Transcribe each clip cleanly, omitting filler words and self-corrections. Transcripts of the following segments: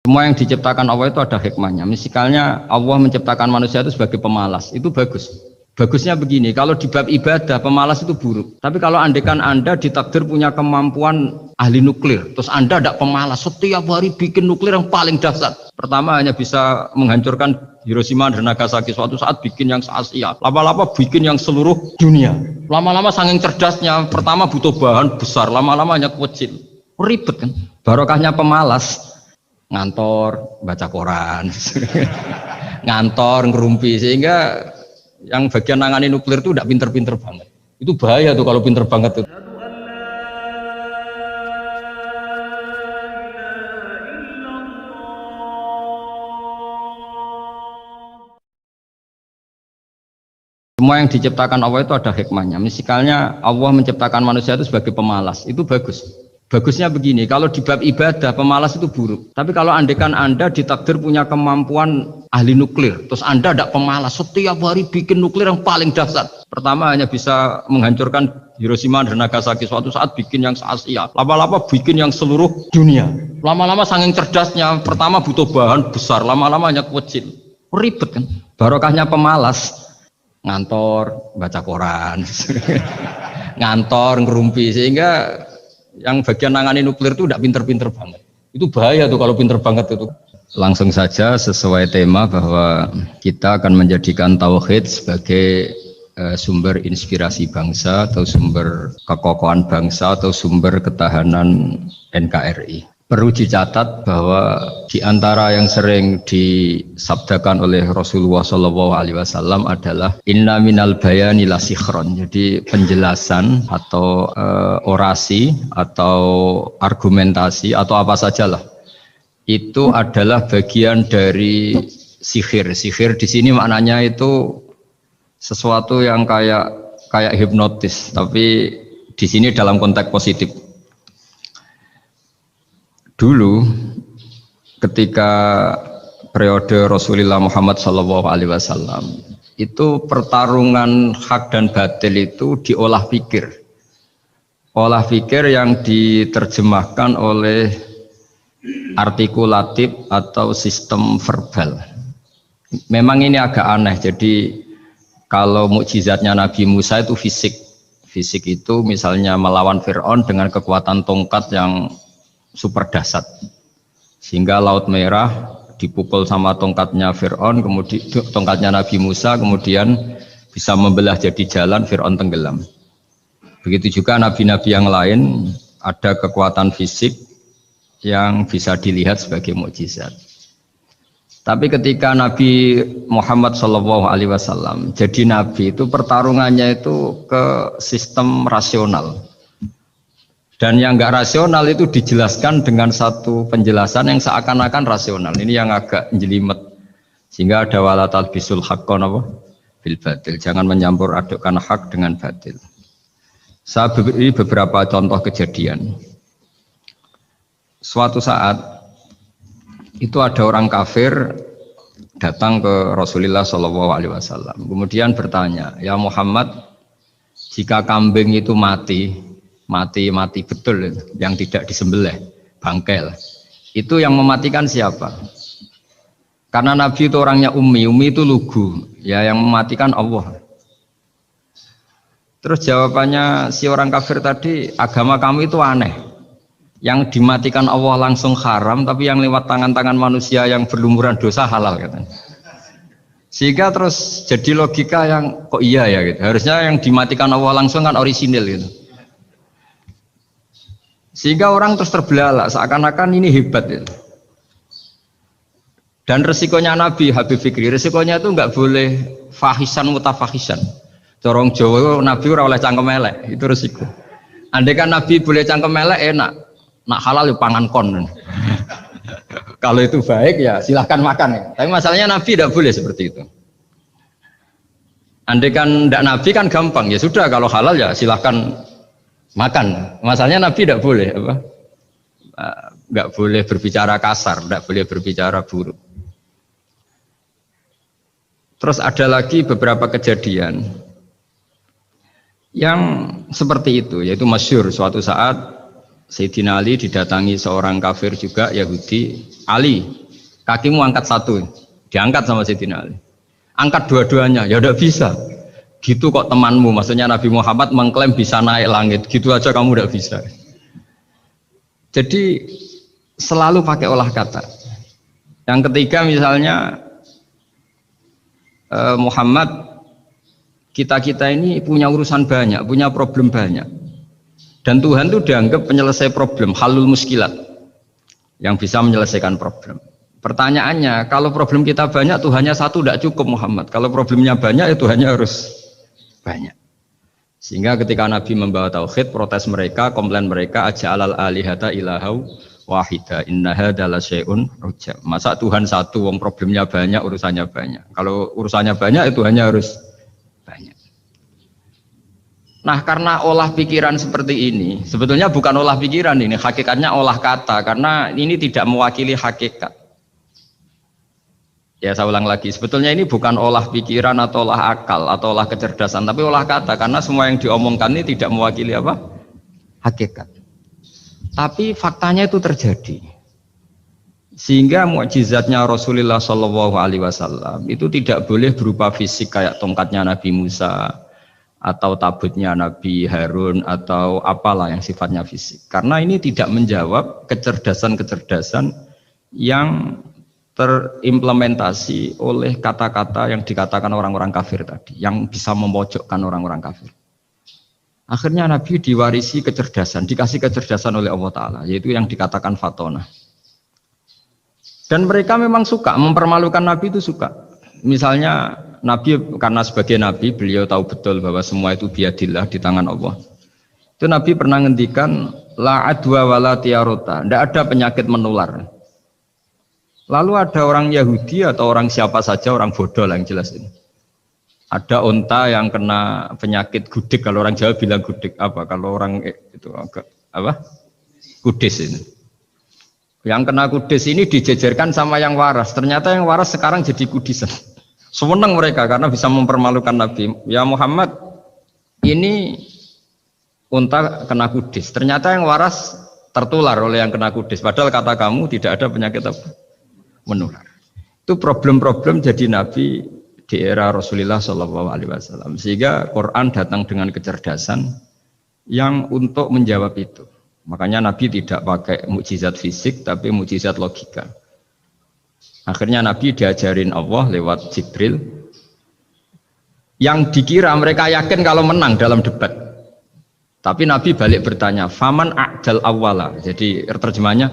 Semua yang diciptakan Allah itu ada hikmahnya. Misalnya Allah menciptakan manusia itu sebagai pemalas, itu bagus. Bagusnya begini, kalau di bab ibadah pemalas itu buruk. Tapi kalau andekan Anda ditakdir punya kemampuan ahli nuklir, terus Anda tidak pemalas, setiap hari bikin nuklir yang paling dahsyat. Pertama hanya bisa menghancurkan Hiroshima dan Nagasaki, suatu saat bikin yang se-Asia, lama-lama bikin yang seluruh dunia. Lama-lama saking cerdasnya, pertama butuh bahan besar, lama-lama hanya kecil. Ribet kan? Barokahnya pemalas. Ngantor, baca koran, ngantor, ngerumpi, sehingga yang bagian nangani nuklir itu udah pinter-pinter banget. Itu bahaya tuh kalau pinter banget tuh. Semua yang diciptakan Allah itu ada hikmahnya. Misalnya Allah menciptakan manusia itu sebagai pemalas, itu bagus. Bagusnya begini, kalau di bab ibadah pemalas itu buruk. Tapi kalau andekan Anda ditakdir punya kemampuan ahli nuklir, terus Anda tidak pemalas, setiap hari bikin nuklir yang paling dahsyat. Pertama hanya bisa menghancurkan Hiroshima dan Nagasaki, suatu saat bikin yang se-Asia, lama-lama bikin yang seluruh dunia. Lama-lama saking cerdasnya, pertama butuh bahan besar, lama-lama hanya kecil. Ribet kan? Barokahnya pemalas. Ngantor, baca koran, ngantor, ngerumpi, sehingga yang bagian nangani nuklir itu udah pinter-pinter banget. Itu bahaya tuh kalau pinter banget itu. Langsung saja sesuai tema bahwa kita akan menjadikan tauhid sebagai sumber inspirasi bangsa atau sumber kekokohan bangsa atau sumber ketahanan NKRI. Perlu dicatat bahwa di antara yang sering disabdakan oleh Rasulullah SAW adalah inna minal bayani la sikhron. Jadi penjelasan atau orasi atau argumentasi atau apa sajalah itu adalah bagian dari sihir. Sihir di sini maknanya itu sesuatu yang kayak hipnotis, tapi di sini dalam konteks positif. Dulu ketika periode Rasulullah Muhammad SAW itu pertarungan hak dan batil itu diolah pikir. Olah pikir yang diterjemahkan oleh artikulatif atau sistem verbal. Memang ini agak aneh. Jadi kalau mukjizatnya Nabi Musa itu fisik. Fisik itu misalnya melawan Fir'aun dengan kekuatan tongkat yang super dahsyat, sehingga Laut Merah dipukul sama tongkatnya Fir'aun, kemudian tongkatnya Nabi Musa, kemudian bisa membelah jadi jalan, Fir'aun tenggelam. Begitu juga nabi-nabi yang lain ada kekuatan fisik yang bisa dilihat sebagai mukjizat. Tapi ketika Nabi Muhammad SAW jadi nabi itu pertarungannya itu ke sistem rasional. Dan yang enggak rasional itu dijelaskan dengan satu penjelasan yang seakan-akan rasional. Ini yang agak jelimet. Sehingga ada wala talbisul haqqo bil batil. Jangan mencampur adukkan hak dengan batil. Saya beri beberapa contoh kejadian. Suatu saat itu ada orang kafir datang ke Rasulullah SAW. Kemudian bertanya, ya Muhammad, jika kambing itu mati betul, yang tidak disembelih, bangkel, itu yang mematikan siapa? Karena Nabi itu orangnya ummi itu lugu, ya yang mematikan Allah. Terus jawabannya si orang kafir tadi, agama kamu itu aneh, yang dimatikan Allah langsung haram, tapi yang lewat tangan-tangan manusia yang berlumuran dosa halal, katanya. Sehingga terus jadi logika yang kok iya ya gitu. Harusnya yang dimatikan Allah langsung kan orisinil gitu. Sehingga orang terus terbelalak, seakan-akan ini hebat ya. Dan resikonya Nabi Habib Fikri, resikonya itu nggak boleh fahisan mutafahisan. Corong Jawa Nabi ora oleh cangkem elek, itu resiko. Andai kan Nabi boleh cangkem elek enak, nak halal ya pangan kon. Kalau itu baik ya silahkan makan ya. Tapi masalahnya Nabi tidak boleh seperti itu. Andai kan tidak Nabi kan gampang, ya sudah kalau halal ya silahkan makan. Masalahnya Nabi tidak boleh apa? Nggak boleh berbicara kasar, nggak boleh berbicara buruk. Terus ada lagi beberapa kejadian yang seperti itu, yaitu masyhur suatu saat Sayyidina Ali didatangi seorang kafir juga Yahudi. Ali, kakimu angkat satu, diangkat sama Sayyidina Ali. Angkat dua-duanya, ya udah bisa. Gitu kok temanmu, maksudnya Nabi Muhammad mengklaim bisa naik langit, gitu aja kamu udah bisa. Jadi selalu pakai olah kata. Yang ketiga misalnya Muhammad, kita ini punya urusan banyak, punya problem banyak. Dan Tuhan itu dianggap penyelesai problem, halul muskilat, yang bisa menyelesaikan problem. Pertanyaannya, kalau problem kita banyak, Tuhannya satu tidak cukup Muhammad. Kalau problemnya banyak, ya Tuhannya harus banyak. Sehingga ketika Nabi membawa tauhid, protes mereka, komplain mereka, aja'alal alihata ilahau wahida inna hadza la syai'un ujab. Masa Tuhan satu, wong problemnya banyak, urusannya banyak. Kalau urusannya banyak, itu hanya harus banyak. Nah, karena olah pikiran seperti ini, sebetulnya bukan olah pikiran ini, hakikatnya olah kata, karena ini tidak mewakili hakikat. Ya, saya ulang lagi, sebetulnya ini bukan olah pikiran atau olah akal atau olah kecerdasan, tapi olah kata, karena semua yang diomongkan ini tidak mewakili apa? Hakikat. Tapi faktanya itu terjadi. Sehingga mukjizatnya Rasulullah SAW itu tidak boleh berupa fisik kayak tongkatnya Nabi Musa atau tabutnya Nabi Harun atau apalah yang sifatnya fisik. Karena ini tidak menjawab kecerdasan-kecerdasan yang terimplementasi oleh kata-kata yang dikatakan orang-orang kafir tadi, yang bisa memojokkan orang-orang kafir. Akhirnya Nabi diwarisi kecerdasan, dikasih kecerdasan oleh Allah Ta'ala, yaitu yang dikatakan fatona. Dan mereka memang suka, mempermalukan Nabi itu suka. Misalnya Nabi, karena sebagai Nabi, beliau tahu betul bahwa semua itu biadillah, di tangan Allah. Itu Nabi pernah ngendikan, la adwa wala tiarota, tidak ada penyakit menular. Lalu ada orang Yahudi atau orang siapa saja, orang bodoh lah yang jelas ini. Ada onta yang kena penyakit gudik, kalau orang Jawa bilang gudik apa? Kalau orang itu agak apa? Kudis ini. Yang kena kudis ini dijejerkan sama yang waras. Ternyata yang waras sekarang jadi kudisan. Senang mereka karena bisa mempermalukan Nabi. Ya Muhammad, ini unta kena kudis. Ternyata yang waras tertular oleh yang kena kudis. Padahal kata kamu tidak ada penyakit apa? Menular. Itu problem-problem jadi Nabi di era Rasulullah SAW. Sehingga Quran datang dengan kecerdasan yang untuk menjawab itu. Makanya Nabi tidak pakai mukjizat fisik, tapi mukjizat logika. Akhirnya Nabi diajarin Allah lewat Jibril. Yang dikira mereka yakin kalau menang dalam debat. Tapi Nabi balik bertanya, faman a'dal awwala. Jadi terjemahnya,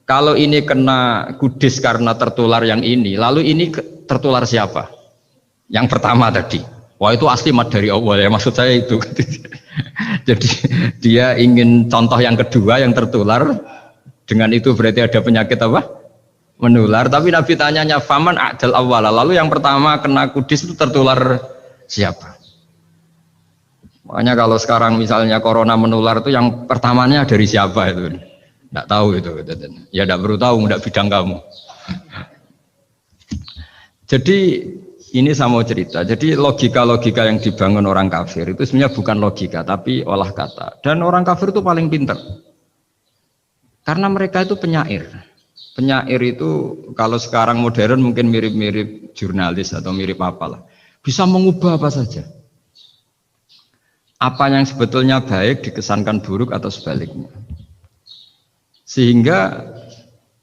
kalau ini kena kudis karena tertular yang ini, lalu ini tertular siapa? Yang pertama tadi. Wah itu asli mat dari Allah ya, maksud saya itu. Jadi dia ingin contoh yang kedua yang tertular, dengan itu berarti ada penyakit apa? Menular. Tapi Nabi tanyanya, faman a'dal awwala. Lalu yang pertama kena kudis itu tertular siapa? Makanya kalau sekarang misalnya corona menular itu yang pertamanya dari siapa itu? Tidak tahu itu, ya tidak perlu tahu, tidak bidang kamu. Jadi ini saya mau cerita. Jadi logika-logika yang dibangun orang kafir itu sebenarnya bukan logika, tapi olah kata. Dan orang kafir itu paling pintar, karena mereka itu penyair. Penyair itu kalau sekarang modern mungkin mirip-mirip jurnalis atau mirip apalah. Bisa mengubah apa saja. Apa yang sebetulnya baik dikesankan buruk atau sebaliknya. Sehingga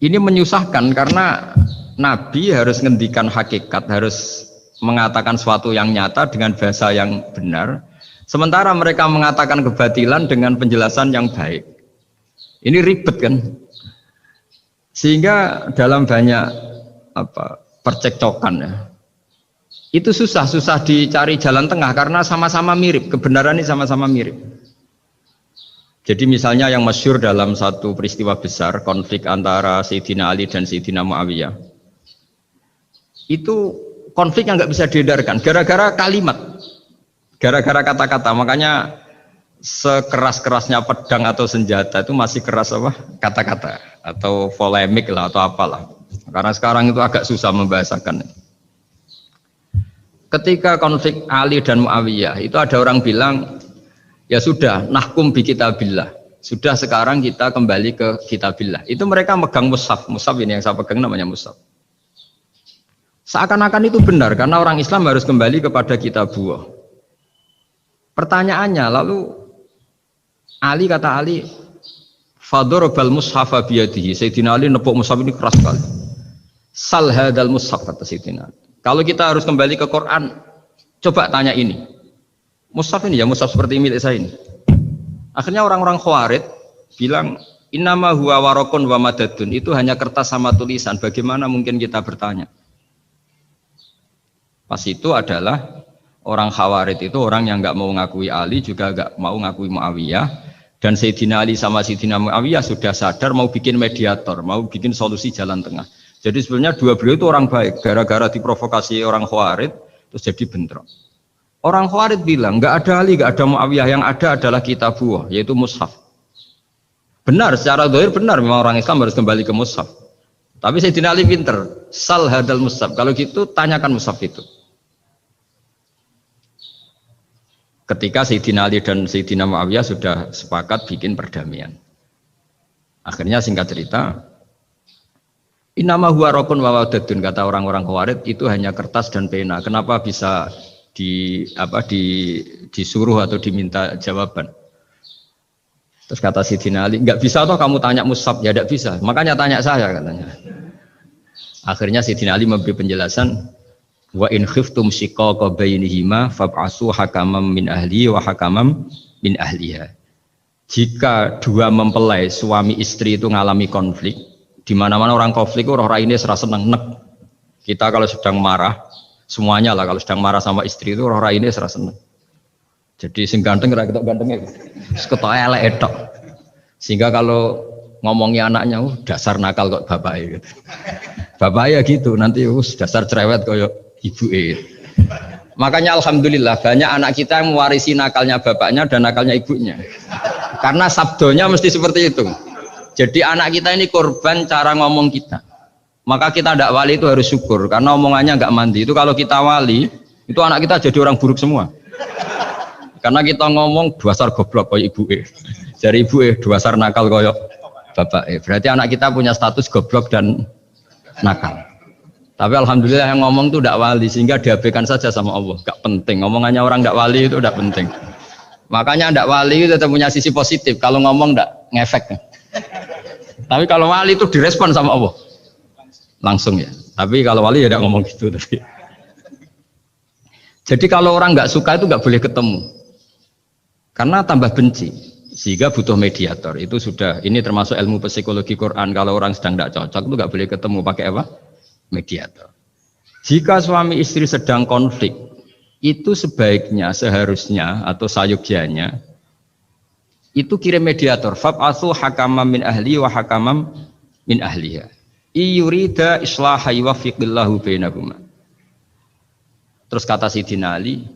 ini menyusahkan karena Nabi harus ngendikan hakikat, harus mengatakan sesuatu yang nyata dengan bahasa yang benar. Sementara mereka mengatakan kebatilan dengan penjelasan yang baik. Ini ribet kan? Sehingga dalam banyak percekcokan ya, itu susah dicari jalan tengah karena sama-sama mirip, kebenaran ini sama-sama mirip. Jadi misalnya yang masyhur dalam satu peristiwa besar, konflik antara Sayyidina Ali dan Sayyidina Muawiyah, itu konflik yang nggak bisa diedarkan, gara-gara kalimat, gara-gara kata-kata. Makanya sekeras-kerasnya pedang atau senjata itu masih keras apa? Kata-kata atau polemik lah atau apalah. Karena sekarang itu agak susah membahasakan. Ketika konflik Ali dan Muawiyah, itu ada orang bilang, ya sudah, nahkum bi kitabillah. Sudah sekarang kita kembali ke kitabillah. Itu mereka megang mushaf. Mushaf ini yang saya pegang namanya mushaf. Seakan-akan itu benar karena orang Islam harus kembali kepada kitabullah. Pertanyaannya lalu Ali kata Ali fadorobal mushafa biyadihi. Sayyidina Ali nepuk mushaf ini keras sekali. Sal hadal mushaf kata Sayyidina Ali. Kalau kita harus kembali ke Quran, coba tanya ini. Mushaf ini ya mushaf seperti milik saya ini. Akhirnya orang-orang Khawarij bilang innama huwa waraqun wa madadun. Itu hanya kertas sama tulisan. Bagaimana mungkin kita bertanya? Pas itu adalah orang Khawarij itu orang yang nggak mau ngakui Ali juga nggak mau ngakui Muawiyah, dan Sayyidina Ali sama Sayyidina Muawiyah sudah sadar mau bikin mediator, mau bikin solusi jalan tengah. Jadi sebenarnya dua beliau itu orang baik, gara-gara diprovokasi orang Khawarij terus jadi bentrok. Orang Khawarij bilang nggak ada Ali, nggak ada Muawiyah, yang ada adalah kitabullah yaitu mushaf. Benar, secara zahir benar memang orang Islam harus kembali ke mushaf. Tapi Sayyidina Ali pinter, sal hadal mushaf. Kalau gitu tanyakan mushaf itu. Ketika Sayyidina Ali dan Sayyidina Muawiyah sudah sepakat bikin perdamaian. Akhirnya singkat cerita, innama huwa raqun wa wadadun, kata orang-orang Khawarij itu hanya kertas dan pena. Kenapa bisa disuruh atau diminta jawaban? Terus kata Sayyidina Ali, enggak bisa toh kamu tanya mushaf, ya enggak bisa. Makanya tanya saya katanya. Akhirnya Sayyidina Ali memberi penjelasan, wa in khiftum shiqaqa bainihima fab'asu hakaman min ahli wa hakaman min ahliha. Jika dua mempelai suami istri itu ngalami konflik, di mana-mana orang konflik itu roh raine serasa seneng nek. Kita kalau sedang marah, semuanya lah kalau sedang marah sama istri itu roh raine serasa seneng. Jadi sing ganteng ra ketok gantenge. Wis ketok elek etok. Sehingga kalau ngomongi anaknya, dasar nakal kok bapaknya gitu. Bapaknya gitu, nanti dasar cerewet koyo ibu. Makanya alhamdulillah banyak anak kita yang mewarisi nakalnya bapaknya dan nakalnya ibunya. Karena sabdonya mesti seperti itu. Jadi anak kita ini korban cara ngomong kita. Maka kita tidak wali itu harus syukur karena omongannya nggak mandi. Itu kalau kita wali, itu anak kita jadi orang buruk semua. Karena kita ngomong dasar goblok koyo ibu. Dari ibu dasar nakal koyo bapak. Berarti anak kita punya status goblok dan nakal. Tapi alhamdulillah yang ngomong itu tidak wali sehingga diabaikan saja sama Allah. Gak penting. Ngomongannya orang tidak wali itu tidak penting. Makanya tidak wali itu tetap punya sisi positif. Kalau ngomong tidak ngefek. Tapi kalau wali itu direspon sama Allah. Langsung ya. Tapi kalau wali ya tidak ngomong gitu. Tapi. Jadi kalau orang nggak suka itu nggak boleh ketemu. Karena tambah benci. Sehingga butuh mediator. Itu sudah, ini termasuk ilmu psikologi Quran. Kalau orang sedang tidak cocok itu nggak boleh ketemu. Pakai apa? Mediator. Jika suami istri sedang konflik, itu sebaiknya, seharusnya atau sayugyanya itu kirim mediator. Fab'atsu hakaman min ahli wa hakaman min ahliha. Iyurida islaha yuwaffiqillahu bainahuma. Terus kata Sayyidina Ali,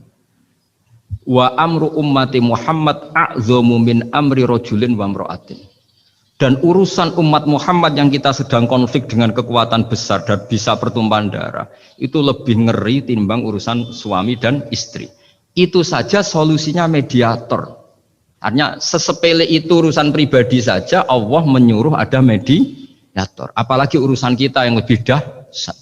wa amru ummati Muhammad a'zamu min amri rajulin wa imra'atin. Dan urusan umat Muhammad yang kita sedang konflik dengan kekuatan besar dan bisa pertumpahan darah itu lebih ngeri timbang urusan suami dan istri. Itu saja solusinya mediator. Artinya sesepele itu urusan pribadi saja Allah menyuruh ada mediator. Apalagi urusan kita yang lebih dahsyat.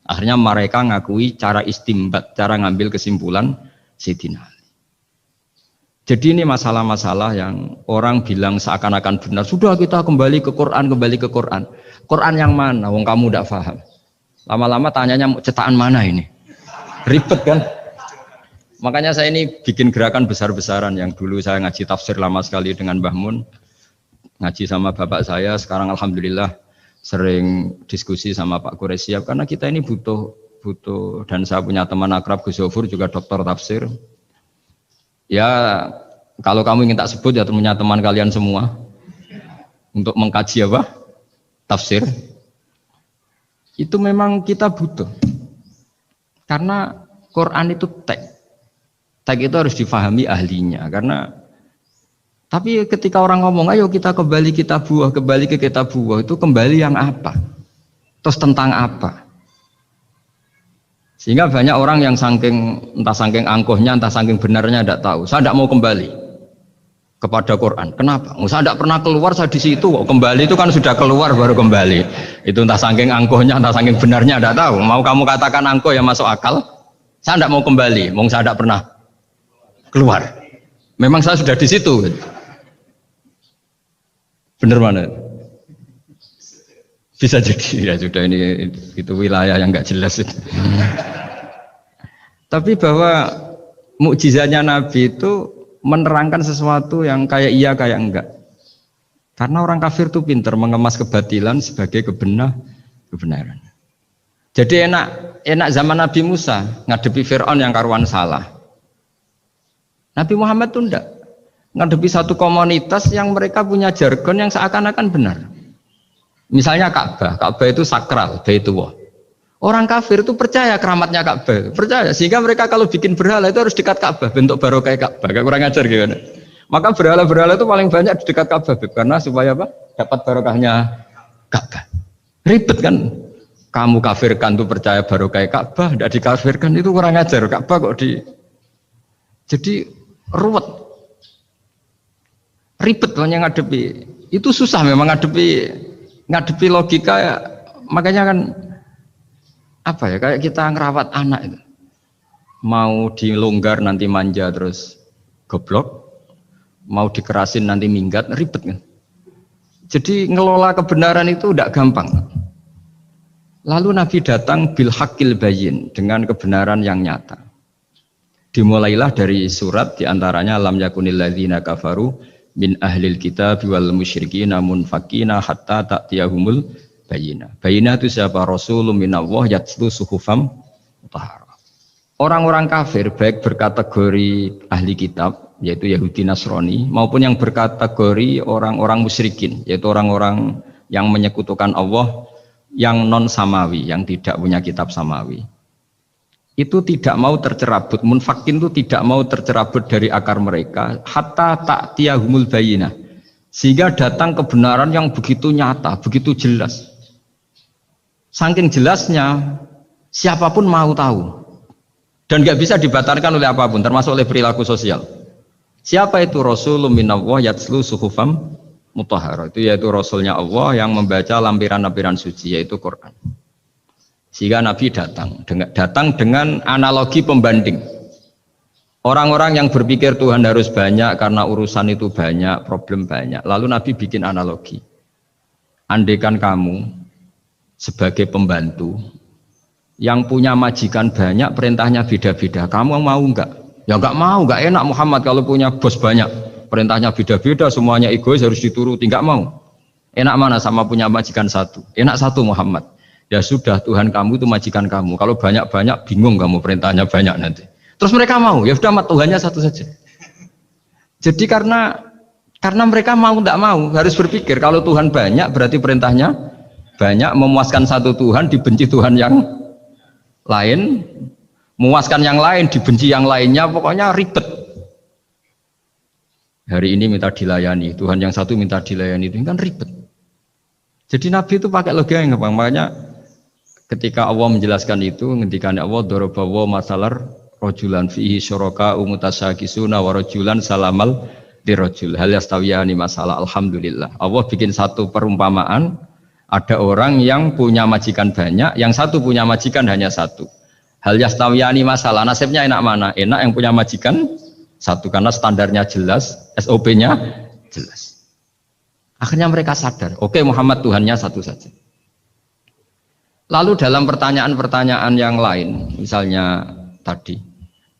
Akhirnya mereka ngakui cara istimbat, cara ngambil kesimpulan Sayyidina. Jadi ini masalah-masalah yang orang bilang seakan-akan benar. Sudah kita kembali ke Quran, kembali ke Quran. Quran yang mana? Wong kamu tidak paham. Lama-lama tanyanya cetakan mana ini? Ribet kan? Makanya saya ini bikin gerakan besar-besaran yang dulu saya ngaji tafsir lama sekali dengan Mbah Mun. Ngaji sama bapak saya, sekarang alhamdulillah sering diskusi sama Pak Quraisyab. Karena kita ini butuh dan saya punya teman akrab Gus Zofur juga dokter tafsir. Ya kalau kamu ingin tak sebut ya punya teman kalian semua untuk mengkaji apa? Tafsir. Itu memang kita butuh. Karena Quran itu teks. Teks itu harus difahami ahlinya. Karena tapi ketika orang ngomong ayo kita kembali ke kitabullah itu kembali yang apa? Terus tentang apa? Sehingga banyak orang yang entah saking angkuhnya, entah saking benarnya tidak tahu. Saya tidak mau kembali. kepada Quran. Kenapa? Saya tidak pernah keluar, saya di situ. Kembali itu kan sudah keluar baru kembali. Itu entah saking angkuhnya, entah saking benarnya, tidak tahu. Mau kamu katakan angkuh ya masuk akal. Saya tidak mau kembali. Mau saya tidak pernah keluar. Memang saya sudah di situ. Benar mana? Bisa jadi ya sudah ini itu wilayah yang nggak jelas itu. Tapi bahwa mukjizatnya Nabi itu menerangkan sesuatu yang kayak iya kayak enggak. Karena orang kafir itu pintar mengemas kebatilan sebagai kebenaran. Jadi enak zaman Nabi Musa ngadepi Fir'aun yang karuan salah. Nabi Muhammad itu enggak. Ngadepi satu komunitas yang mereka punya jargon yang seakan-akan benar. Misalnya Ka'bah itu sakral, Baitullah. Orang kafir itu percaya keramatnya Ka'bah, percaya sehingga mereka kalau bikin berhala itu harus dekat Ka'bah, bentuk barokah Ka'bah. Gak kurang ajar gimana? Maka berhala-berhala itu paling banyak di dekat Ka'bah karena supaya apa? Dapat barokahnya Ka'bah. Ribet kan? Kamu kafirkan tuh percaya barokah Ka'bah, tidak dikafirkan itu kurang ajar. Ka'bah kok jadi ruwet, ribet banyak ngadepi. Itu susah memang ngadepi logika ya. Makanya kan apa ya, kayak kita ngerawat anak itu mau dilonggar nanti manja terus goblok, mau dikerasin nanti minggat, ribet kan. Jadi ngelola kebenaran itu tidak gampang. Lalu Nabi datang bil haqqil bayyin, dengan kebenaran yang nyata. Dimulailah dari surat diantaranya lam yakunil ladzina kafaru min ahlil kitab wal musyrikin munfakina hatta ta'tiyahumul bayina. Bayina itu siapa? Rasulun minallah yatlu suhufam mutahharah. Orang-orang kafir baik berkategori ahli kitab yaitu Yahudi Nasrani maupun yang berkategori orang-orang musyrikin yaitu orang-orang yang menyekutukan Allah yang non samawi, yang tidak punya kitab samawi. Itu tidak mau tercerabut, munfakin itu tidak mau tercerabut dari akar mereka hatta ta'tiyahumul bayina. Sehingga datang kebenaran yang begitu nyata, begitu jelas. Saking jelasnya, siapapun mau tahu. Dan nggak bisa dibatalkan oleh apapun, termasuk oleh perilaku sosial. Siapa itu? Rasulun minallah yatslu suhufam mutahharah. Itu yaitu Rasulnya Allah yang membaca lampiran-lampiran suci, yaitu Quran. Sehingga Nabi datang dengan analogi pembanding. Orang-orang yang berpikir Tuhan harus banyak karena urusan itu banyak, problem banyak. Lalu Nabi bikin analogi. Andaikan kamu sebagai pembantu yang punya majikan banyak, perintahnya beda-beda, kamu mau enggak? Ya enggak mau, enggak enak Muhammad kalau punya bos banyak, perintahnya beda-beda, semuanya egois harus dituruti, enggak mau. Enak mana sama punya majikan satu? Enak satu Muhammad. Ya sudah, Tuhan kamu itu majikan kamu, kalau banyak-banyak bingung kamu perintahnya banyak nanti. Terus mereka mau, ya sudah Tuhannya satu saja. Jadi karena mereka mau enggak mau, harus berpikir kalau Tuhan banyak berarti perintahnya banyak, memuaskan satu Tuhan dibenci Tuhan yang lain, memuaskan yang lain dibenci yang lainnya, pokoknya ribet. Hari ini minta dilayani, Tuhan yang satu minta dilayani, itu kan ribet. Jadi Nabi itu pakai logika yang gampang. Makanya ketika Allah menjelaskan itu, ketika Allah dorobawo masalar rojulan fihi syuraka umutasakisuna wa rojulan salamal dirojul hal yastawiyani masalah. Alhamdulillah Allah bikin satu perumpamaan. Ada orang yang punya majikan banyak, yang satu punya majikan hanya satu. Hal yastawiyani masalah, nasibnya enak mana? Enak yang punya majikan satu, karena standarnya jelas, SOP-nya jelas. Akhirnya mereka sadar, oke, Muhammad Tuhannya satu saja. Lalu dalam pertanyaan-pertanyaan yang lain, misalnya tadi,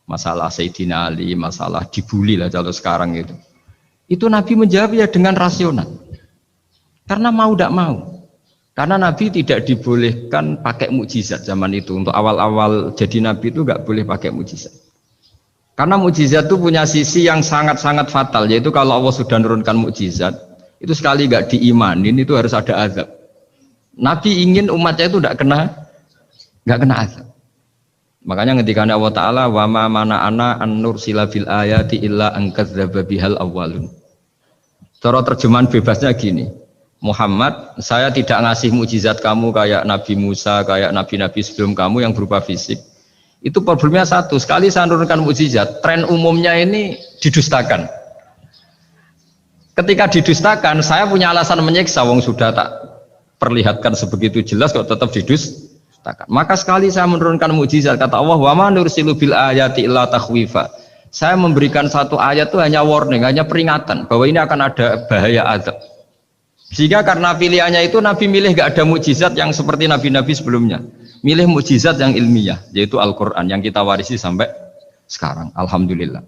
masalah Sayyidina Ali, masalah dibully lah kalau sekarang itu Nabi menjawab ya dengan rasional. Karena mau tidak mau. Karena Nabi tidak dibolehkan pakai mukjizat zaman itu. Untuk awal-awal jadi Nabi itu nggak boleh pakai mukjizat. Karena mukjizat itu punya sisi yang sangat-sangat fatal, yaitu kalau Allah sudah menurunkan mukjizat, itu sekali nggak diimanin itu harus ada azab. Nabi ingin umatnya itu nggak kena azab. Makanya ketika Allah Taala wa ma mana'ana an nursila bil ayati illa an kadzdzaba bihal awwalun. Cara terjemahan bebasnya gini. Muhammad, saya tidak ngasih mukjizat kamu kayak Nabi Musa, kayak nabi-nabi sebelum kamu yang berupa fisik. Itu problemnya satu, sekali saya menurunkan mukjizat, tren umumnya ini didustakan. Ketika didustakan, saya punya alasan menyiksa. Wong sudah tak perlihatkan sebegitu jelas kok tetap didustakan. Maka sekali saya menurunkan mukjizat, kata Allah, wa ma nursilu bil ayati illa takhwifa. Saya memberikan satu ayat itu hanya warning, hanya peringatan bahwa ini akan ada bahaya azab. Sehingga karena pilihannya itu Nabi milih gak ada mukjizat yang seperti nabi-nabi sebelumnya. Milih mukjizat yang ilmiah, yaitu Al-Quran yang kita warisi sampai sekarang. Alhamdulillah.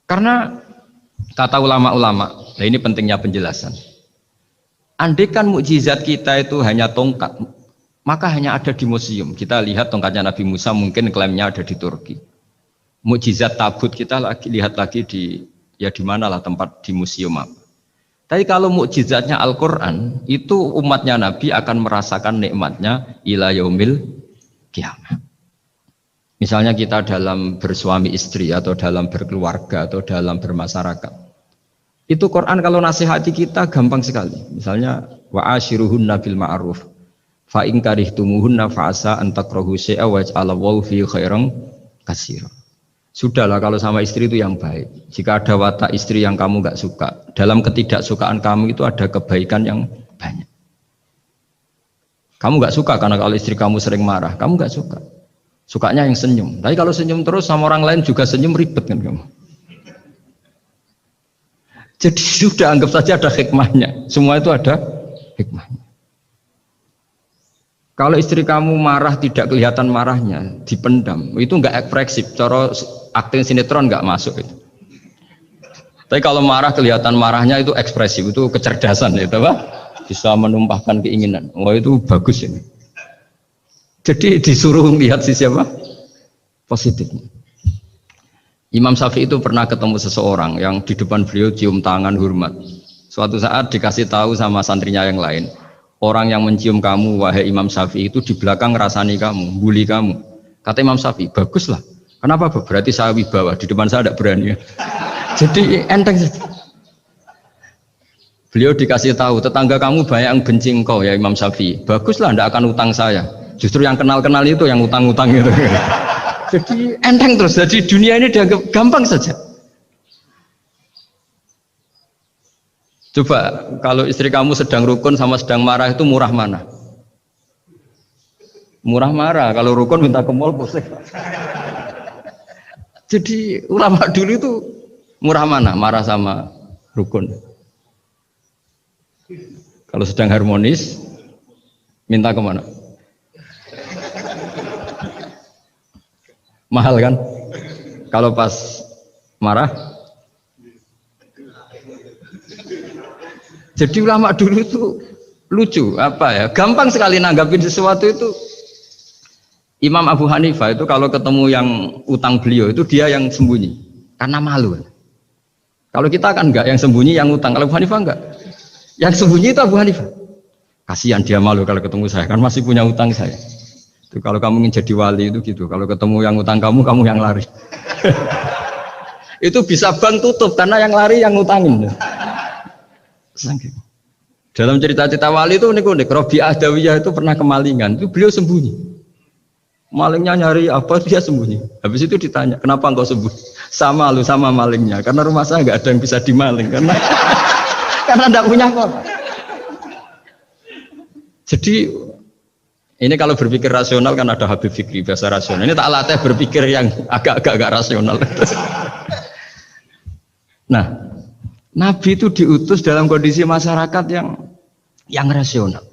Karena kata ulama-ulama, nah ini pentingnya penjelasan. Andaikan mukjizat kita itu hanya tongkat, maka hanya ada di museum. Kita lihat tongkatnya Nabi Musa, mungkin klaimnya ada di Turki. Mukjizat tabut kita lihat lagi di mana lah tempat di museum apa. Tapi kalau mukjizatnya Al-Quran, itu umatnya Nabi akan merasakan nikmatnya ila yaumil kiamah. Misalnya kita dalam bersuami istri atau dalam berkeluarga atau dalam bermasyarakat. Itu Quran kalau nasihati kita gampang sekali. Misalnya wa ashiruhunna bil ma'ruf fa in karihtumuhunna fa asa an takrahu syai'a wa ja'alallahu fi khairan katsira. Sudahlah kalau sama istri itu yang baik. Jika ada watak istri yang kamu gak suka, dalam ketidaksukaan kamu itu ada kebaikan yang banyak. Kamu gak suka karena kalau istri kamu sering marah, kamu gak suka. Sukanya yang senyum. Tapi kalau senyum terus sama orang lain juga senyum, ribet kan kamu. Jadi sudah anggap saja ada hikmahnya. Semua itu ada hikmahnya. Kalau istri kamu marah tidak kelihatan marahnya, dipendam, itu enggak ekspresif. Cara akting sinetron enggak masuk itu. Tapi kalau marah kelihatan marahnya itu ekspresif, itu kecerdasan itu apa? Bisa menumpahkan keinginan. Wah itu bagus ini. Jadi disuruh lihat sisi apa? Positifnya. Imam Syafi'i itu pernah ketemu seseorang yang di depan beliau cium tangan hormat. Suatu saat dikasih tahu sama santrinya yang lain. Orang yang mencium kamu, wahai Imam Syafi'i, itu di belakang ngerasani kamu, bully kamu. Kata Imam Syafi'i, baguslah. Kenapa? Berarti saya wibawa, di depan saya tidak berani. Jadi enteng saja. Beliau dikasih tahu, tetangga kamu banyak yang benci engkau ya Imam Syafi'i. Baguslah, tidak akan utang saya. Justru yang kenal-kenal itu yang utang-utang itu. Jadi enteng terus. Jadi dunia ini dianggap gampang saja. Coba kalau istri kamu sedang rukun sama sedang marah itu murah mana? Murah marah. Kalau rukun minta ke mall pusing. Jadi ulama dulu itu murah mana? Marah sama rukun. Kalau sedang harmonis minta kemana? Mahal kan? Kalau pas marah. Jadi ulama dulu itu lucu, apa ya? Gampang sekali nanggapin sesuatu itu. Imam Abu Hanifah itu kalau ketemu yang utang beliau itu dia yang sembunyi karena malu. Kalau kita kan enggak, yang sembunyi yang utang. Kalau Abu Hanifah enggak. Yang sembunyi itu Abu Hanifah. Kasihan dia malu kalau ketemu saya, kan masih punya utang saya. Itu kalau kamu ingin jadi wali itu gitu. Kalau ketemu yang utang kamu yang lari. Itu bisa bank tutup karena yang lari yang ngutangin. Dalam cerita-cerita wali itu unik-unik. Robi'ah Adawiyah itu pernah kemalingan, itu beliau sembunyi. Malingnya nyari apa, dia sembunyi. Habis itu ditanya, kenapa engkau sembunyi? Sama lu sama malingnya, karena rumah saya nggak ada yang bisa dimaling karena enggak punya apa-apa. Jadi ini kalau berpikir rasional kan ada Habib Fikri bahasa rasional. Ini tak latih berpikir yang agak rasional. Nah, Nabi itu diutus dalam kondisi masyarakat yang rasional.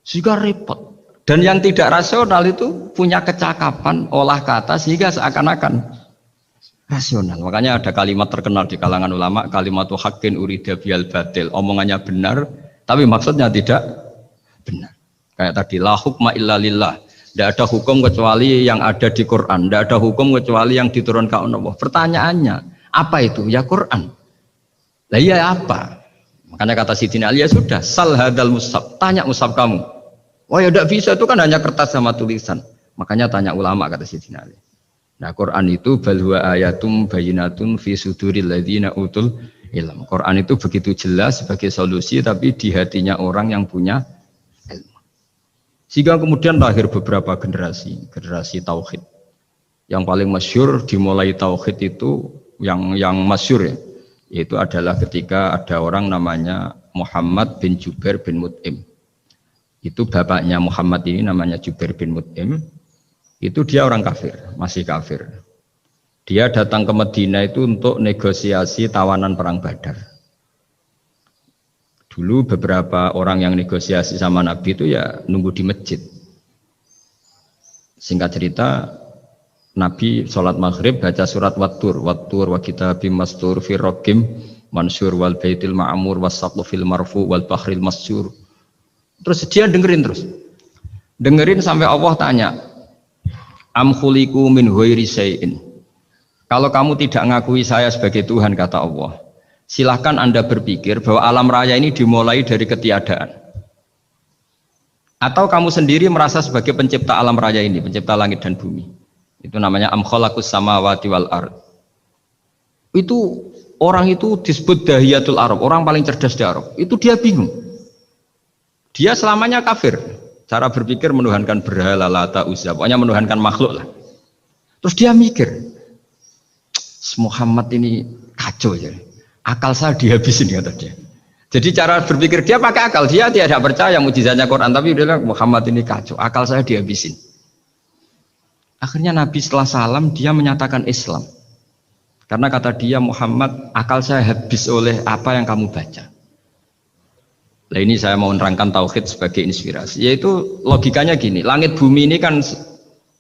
Sehingga repot. Dan yang tidak rasional itu punya kecakapan olah kata sehingga seakan-akan rasional. Makanya ada kalimat terkenal di kalangan ulama, kalimatu haqqin urida bihal batil. Omongannya benar, tapi maksudnya tidak benar. Kayak tadi, la hukma illa lillah. Tidak ada hukum kecuali yang ada di Quran. Tidak ada hukum kecuali yang diturunkan Allah. Pertanyaannya, apa itu? Ya Quran. Lah iya apa? Makanya kata Sidina Ali, ya sudah, sal hadal mushaf. Tanya mushaf kamu. Oh ya tidak bisa, itu kan hanya kertas sama tulisan. Makanya tanya ulama, kata Sidina Ali. Nah Quran itu balwa ayatum bayinatun fi suduril ladzina utul ilm. Quran itu begitu jelas sebagai solusi, tapi di hatinya orang yang punya ilmu. Sehingga kemudian lahir beberapa generasi tauhid. Yang paling masyhur dimulai tauhid itu yang masyhur ya, Yaitu adalah ketika ada orang namanya Muhammad bin Jubair bin Mut'im. Itu bapaknya Muhammad ini namanya Jubair bin Mut'im. Itu dia orang kafir, masih kafir. Dia datang ke Madinah itu untuk negosiasi tawanan perang Badar. Dulu beberapa orang yang negosiasi sama Nabi itu ya nunggu di masjid. Singkat cerita, Nabi sholat maghrib baca surat Wattur wa kitabim mastur firrokim mansur wal baitil ma'amur was fil marfu wal bahril masyur. Terus dia dengerin terus. Dengerin sampai Allah tanya, am khuliqu min ghairi syai'in. Kalau kamu tidak ngakui saya sebagai Tuhan, kata Allah, silahkan Anda berpikir bahwa alam raya ini dimulai dari ketiadaan. Atau kamu sendiri merasa sebagai pencipta alam raya ini, pencipta langit dan bumi. Itu namanya am khalaqus samawati wal ard. Itu orang itu disebut dahiyatul Arab, orang paling cerdas di Arab. Itu dia bingung. Dia selamanya kafir. Cara berpikir menuhankan berhala, Lata, Uzza, pokoknya menuhankan makhluk lah. Terus dia mikir, Muhammad ini kacau ya. Akal saya dihabisin, kata dia. Jadi cara berpikir dia pakai akal, dia tidak percaya mukjizatnya Quran, tapi dia bilang Muhammad ini kacau, akal saya dihabisin. Akhirnya Nabi setelah salam dia menyatakan Islam. Karena kata dia, Muhammad, akal saya habis oleh apa yang kamu baca. Nah ini saya mau menerangkan tauhid sebagai inspirasi. Yaitu logikanya gini, langit bumi ini kan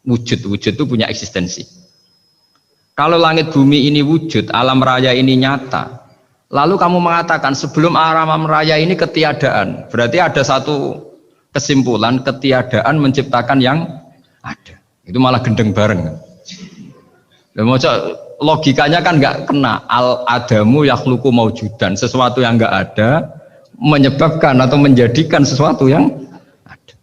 wujud itu punya eksistensi. Kalau langit bumi ini wujud, alam raya ini nyata, lalu kamu mengatakan sebelum alam raya ini ketiadaan, berarti ada satu kesimpulan ketiadaan menciptakan yang ada. Itu malah gendeng bareng. Logikanya kan nggak kena. Al-adamu yakhluqu maujudan, sesuatu yang nggak ada menyebabkan atau menjadikan sesuatu yang ada.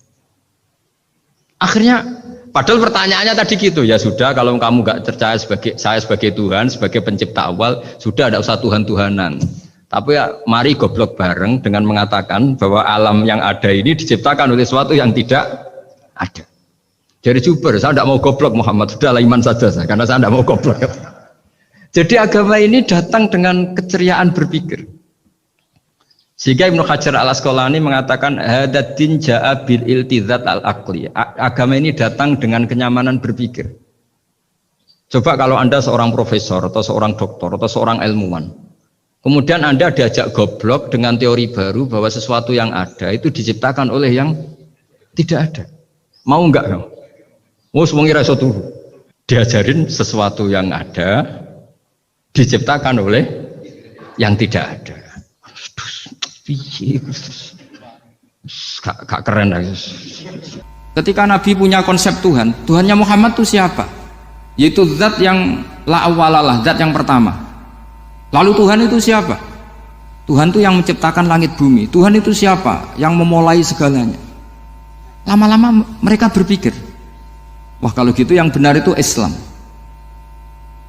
Akhirnya padahal pertanyaannya tadi gitu, ya sudah kalau kamu nggak percaya saya sebagai Tuhan, sebagai pencipta awal, sudah ada usah Tuhan-Tuhanan. Tapi ya, mari goblok bareng dengan mengatakan bahwa alam yang ada ini diciptakan oleh sesuatu yang tidak ada. Jadi Jubair, saya tidak mau goblok Muhammad, sudahlah iman saja saya, karena saya tidak mau goblok. Jadi agama ini datang dengan keceriaan berpikir. Sehingga Ibnu Hajar al-Asqalani mengatakan hadatin ja'a bil iltizat al-aqli. Agama ini datang dengan kenyamanan berpikir. Coba kalau Anda seorang profesor atau seorang doktor atau seorang ilmuwan, kemudian Anda diajak goblok dengan teori baru bahwa sesuatu yang ada itu diciptakan oleh yang tidak ada. Mau enggak kamu? Mau semuanya rasa tuh. Diajarin sesuatu yang ada diciptakan oleh yang tidak ada. Gak keren lagi. Ketika Nabi punya konsep Tuhan, Tuhannya Muhammad itu siapa? Yaitu zat yang la awalalah, zat yang pertama. Lalu Tuhan itu siapa? Tuhan itu yang menciptakan langit bumi. Tuhan itu siapa? Yang memulai segalanya. Lama-lama mereka berpikir, wah kalau gitu yang benar itu Islam.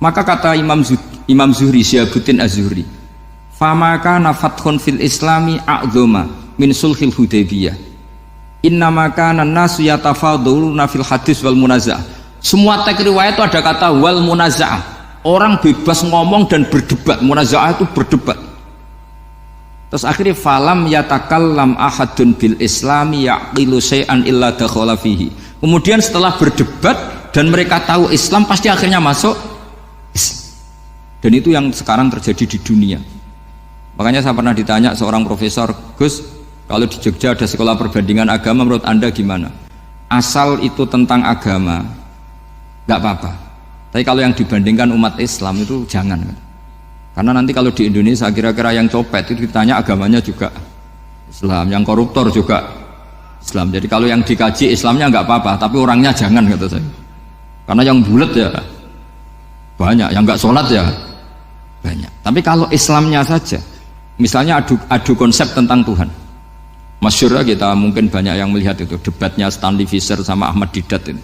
Maka kata Imam Zuhri, Syihabuddin Az-Zuhri, famaka nafathun fil islami a'zoma min sulhil hudaybiyah innamaka nasu yatafaduluna fil hadis wal munaza'ah. Semua teks riwayat itu ada kata wal munaza'ah, orang bebas ngomong dan berdebat. Munaza'ah itu berdebat. Terus akhirnya falam yatakallam ahadun bil islami yaqilu syai'an illa dakhala fihi. Kemudian setelah berdebat dan mereka tahu Islam, pasti akhirnya masuk Islam. Dan itu yang sekarang terjadi di dunia. Makanya saya pernah ditanya seorang profesor, Gus, kalau di Jogja ada sekolah perbandingan agama, menurut Anda gimana? Asal itu tentang agama, nggak apa-apa. Tapi kalau yang dibandingkan umat Islam itu jangan. Karena nanti kalau di Indonesia kira-kira yang copet itu ditanya agamanya juga Islam, yang koruptor juga Islam. Jadi kalau yang dikaji Islamnya nggak apa-apa, tapi orangnya jangan, kata saya. Karena yang bulat ya banyak, yang nggak sholat ya banyak. Tapi kalau Islamnya saja, misalnya adu konsep tentang Tuhan. Masyhur kita mungkin banyak yang melihat itu debatnya Stanley Fischer sama Ahmad Didat ini.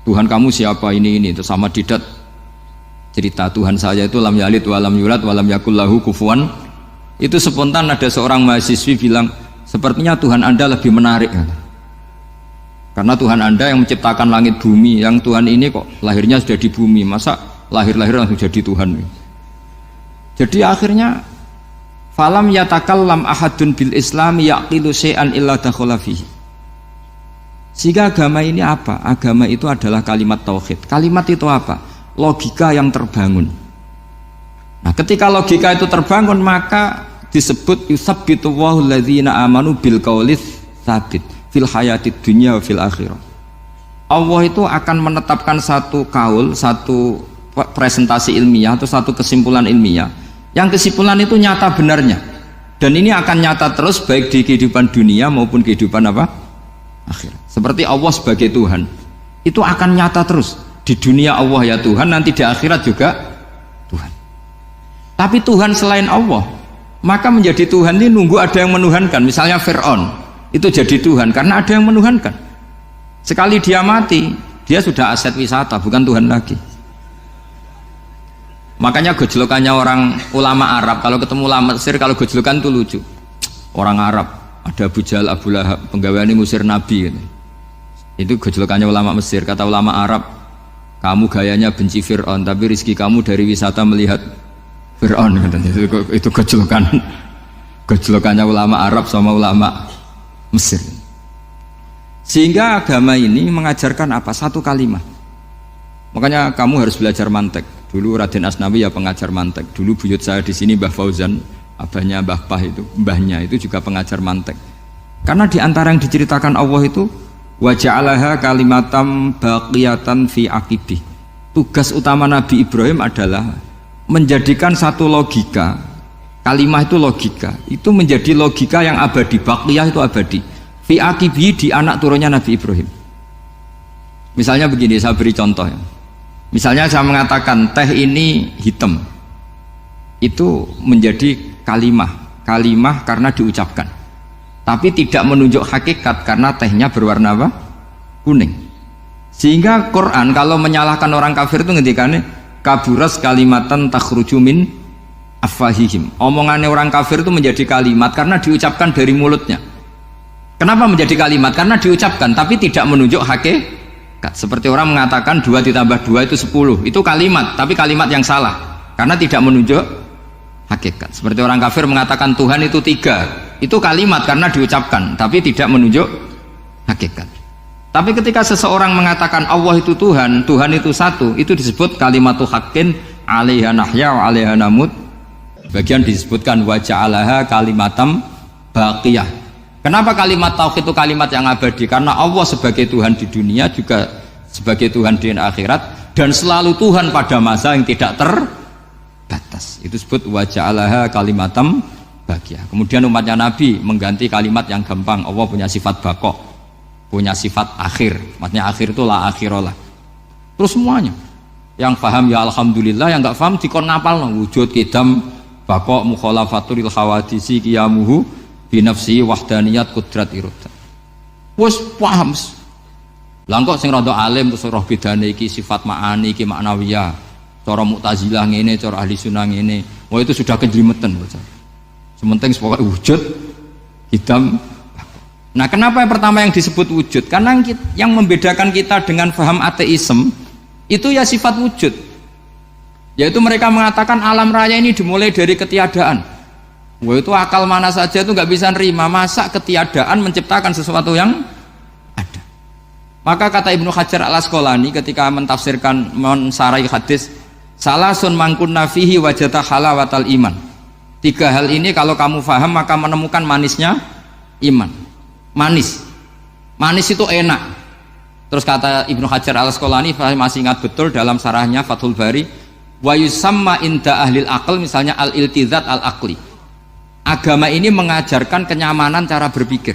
Tuhan kamu siapa ini terus Ahmad Didat cerita Tuhan saya itu lam yalid walam yulad walam yakul lahu kufuwan. Itu spontan ada seorang mahasiswi bilang, sepertinya Tuhan Anda lebih menarik. Karena Tuhan Anda yang menciptakan langit bumi, yang Tuhan ini kok lahirnya sudah di bumi, masa lahir-lahir langsung jadi Tuhan. Jadi akhirnya falam yatakallam ahadun bil Islam yaqilu syai'an illa dakhala fihi. Sehingga agama ini apa? Agama itu adalah kalimat tauhid. Kalimat itu apa? Logika yang terbangun. Nah, ketika logika itu terbangun maka disebut yusabbitu Allahu alladzina amanu bil qaulis tsabit fil hayatid dunya wa fil akhirah. Allah itu akan menetapkan satu kaul, satu presentasi ilmiah atau satu kesimpulan ilmiah. Yang kesimpulan itu nyata benarnya. Dan ini akan nyata terus baik di kehidupan dunia maupun kehidupan apa? Akhirat. Seperti Allah sebagai Tuhan. Itu akan nyata terus. Di dunia Allah ya Tuhan, nanti di akhirat juga Tuhan. Tapi Tuhan selain Allah, maka menjadi Tuhan ini nunggu ada yang menuhankan. Misalnya Fir'aun, itu jadi Tuhan karena ada yang menuhankan. Sekali dia mati, dia sudah aset wisata, bukan Tuhan lagi. Makanya gojlokannya orang ulama Arab, kalau ketemu ulama Mesir, kalau gojlokan itu lucu. Orang Arab, ada Abu Jahal, Abu Lahab, penggaweane ngusir Nabi gitu. Itu gojlokannya ulama Mesir. Kata ulama Arab, kamu gayanya benci Fir'aun, tapi rizki kamu dari wisata melihat Fir'aun. Itu gojlokannya ulama Arab sama ulama Mesir. Sehingga agama ini mengajarkan apa? Satu kalimat. Makanya kamu harus belajar mantek. Dulu Raden Asnawi ya pengajar mantek. Dulu buyut saya di sini Mbah Fauzan, abahnya Mbah Pah itu, mbahnya itu juga pengajar mantek. Karena di antara yang diceritakan Allah itu wa ja'alaha kalimatam baqiyatan fi aqibih. Tugas utama Nabi Ibrahim adalah menjadikan satu logika. Kalimah itu logika. Itu menjadi logika yang abadi. Baqiyah itu abadi. Fi aqibih, di anak turunnya Nabi Ibrahim. Misalnya begini, saya beri contoh ya. Misalnya saya mengatakan teh ini hitam, itu menjadi kalimah karena diucapkan, tapi tidak menunjuk hakikat karena tehnya berwarna apa? Kuning. Sehingga Quran kalau menyalahkan orang kafir itu ngendikane kaburas kalimatan takhruju min afwahihim. Omongannya orang kafir itu menjadi kalimat karena diucapkan dari mulutnya. Kenapa menjadi kalimat? Karena diucapkan tapi tidak menunjuk hakikat. Seperti orang mengatakan 2 ditambah 2 itu 10, itu kalimat, tapi kalimat yang salah karena tidak menunjuk hakikat. Seperti orang kafir mengatakan Tuhan itu 3, itu kalimat karena diucapkan tapi tidak menunjuk hakikat. Tapi ketika seseorang mengatakan Allah itu Tuhan, Tuhan itu satu, itu disebut kalimatu haqqin 'alaiha nahya wa 'alaiha namut. Bagian disebutkan wa ja'alaha kalimatam baqiyah. Kenapa kalimat tauhid itu kalimat yang abadi? Karena Allah sebagai Tuhan di dunia juga sebagai Tuhan di akhirat, dan selalu Tuhan pada masa yang tidak terbatas. Itu disebut wa ja'alaha kalimatam baqiyah. Kemudian umatnya Nabi mengganti kalimat yang gampang. Allah punya sifat baqo, punya sifat akhir. Maksudnya akhir itu la akhirolah. Terus semuanya. Yang paham ya alhamdulillah, yang enggak paham dikon ngapal wujud kidam baqo mukhalafatul khawadisi qiyamuhu binafsi wahdaniyat kudrat irodat. Wes paham. Lah kok sing rada alim terus roh bedane iki sifat ma'ani iki maknawiyah. Cara Mu'tazilah ngene, cara ahli sunnah ngene. Wah itu sudah kejlimeten bocah. Sementing pokoke wujud hitam. Nah, kenapa yang pertama yang disebut wujud? Karena yang membedakan kita dengan paham ateisme itu ya sifat wujud. Yaitu mereka mengatakan alam raya ini dimulai dari ketiadaan. Wah itu akal mana saja itu nggak bisa nerima, masa ketiadaan menciptakan sesuatu yang ada. Maka kata Ibnu Hajar al-Asqalani ketika mentafsirkan mensarai hadis salasun mangkunna fihi wajata halawatal iman. 3 hal ini kalau kamu faham maka menemukan manisnya iman. Manis itu enak. Terus kata Ibnu Hajar al-Asqalani, saya masih ingat betul dalam sarahnya Fathul Bari, wa yusamma inda ahlil aql, misalnya al-iltizat al-aqli. Agama ini mengajarkan kenyamanan cara berpikir.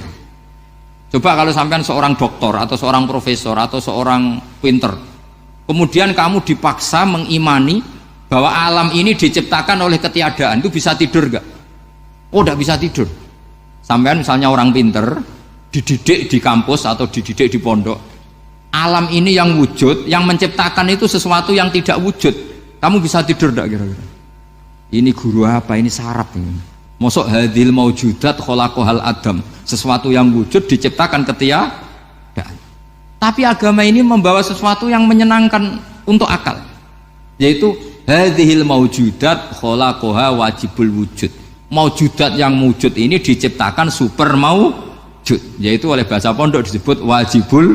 Coba kalau sampean seorang doktor atau seorang profesor atau seorang pinter, kemudian kamu dipaksa mengimani bahwa alam ini diciptakan oleh ketiadaan, itu bisa tidur gak? Oh tidak bisa tidur. Sampean misalnya orang pinter dididik di kampus atau dididik di pondok, alam ini yang wujud, yang menciptakan itu sesuatu yang tidak wujud, kamu bisa tidur gak kira-kira? Ini guru apa? Ini sarap ini. Mosok hadil maujudat khalaqahal adam, sesuatu yang wujud diciptakan ketiadaan. Tapi agama ini membawa sesuatu yang menyenangkan untuk akal, yaitu hadhil maujudat khalaqaha wajibul wujud. Maujudat yang wujud ini diciptakan super maujud, yaitu oleh bahasa pondok disebut wajibul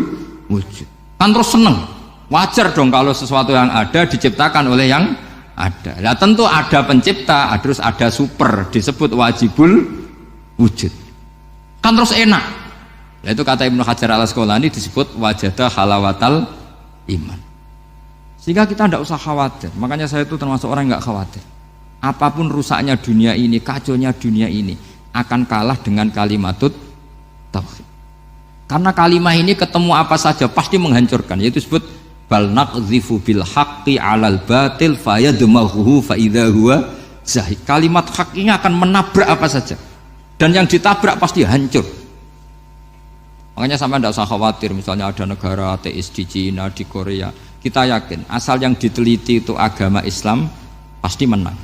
wujud. Kan terus seneng, wajar dong kalau sesuatu yang ada diciptakan oleh yang ada. Nah tentu ada pencipta, terus ada super, disebut wajibul wujud. Kan terus enak. Nah itu kata Ibnu Hajar al-Asqalani disebut wajada halawatal iman. Sehingga kita tidak usah khawatir. Makanya saya itu termasuk orang yang nggak khawatir. Apapun rusaknya dunia ini, kacaunya dunia ini akan kalah dengan kalimatut tauhid. Karena kalimat ini ketemu apa saja pasti menghancurkan. Yaitu disebut bal naqdhifu bil haqqi 'alal batil fayadmaghuhu fa idza huwa zahid. Kalimat hak ini akan menabrak apa saja. Dan yang ditabrak pasti hancur. Makanya sampai tidak usah khawatir misalnya ada negara ateis di Cina, di Korea. Kita yakin asal yang diteliti itu agama Islam pasti menang.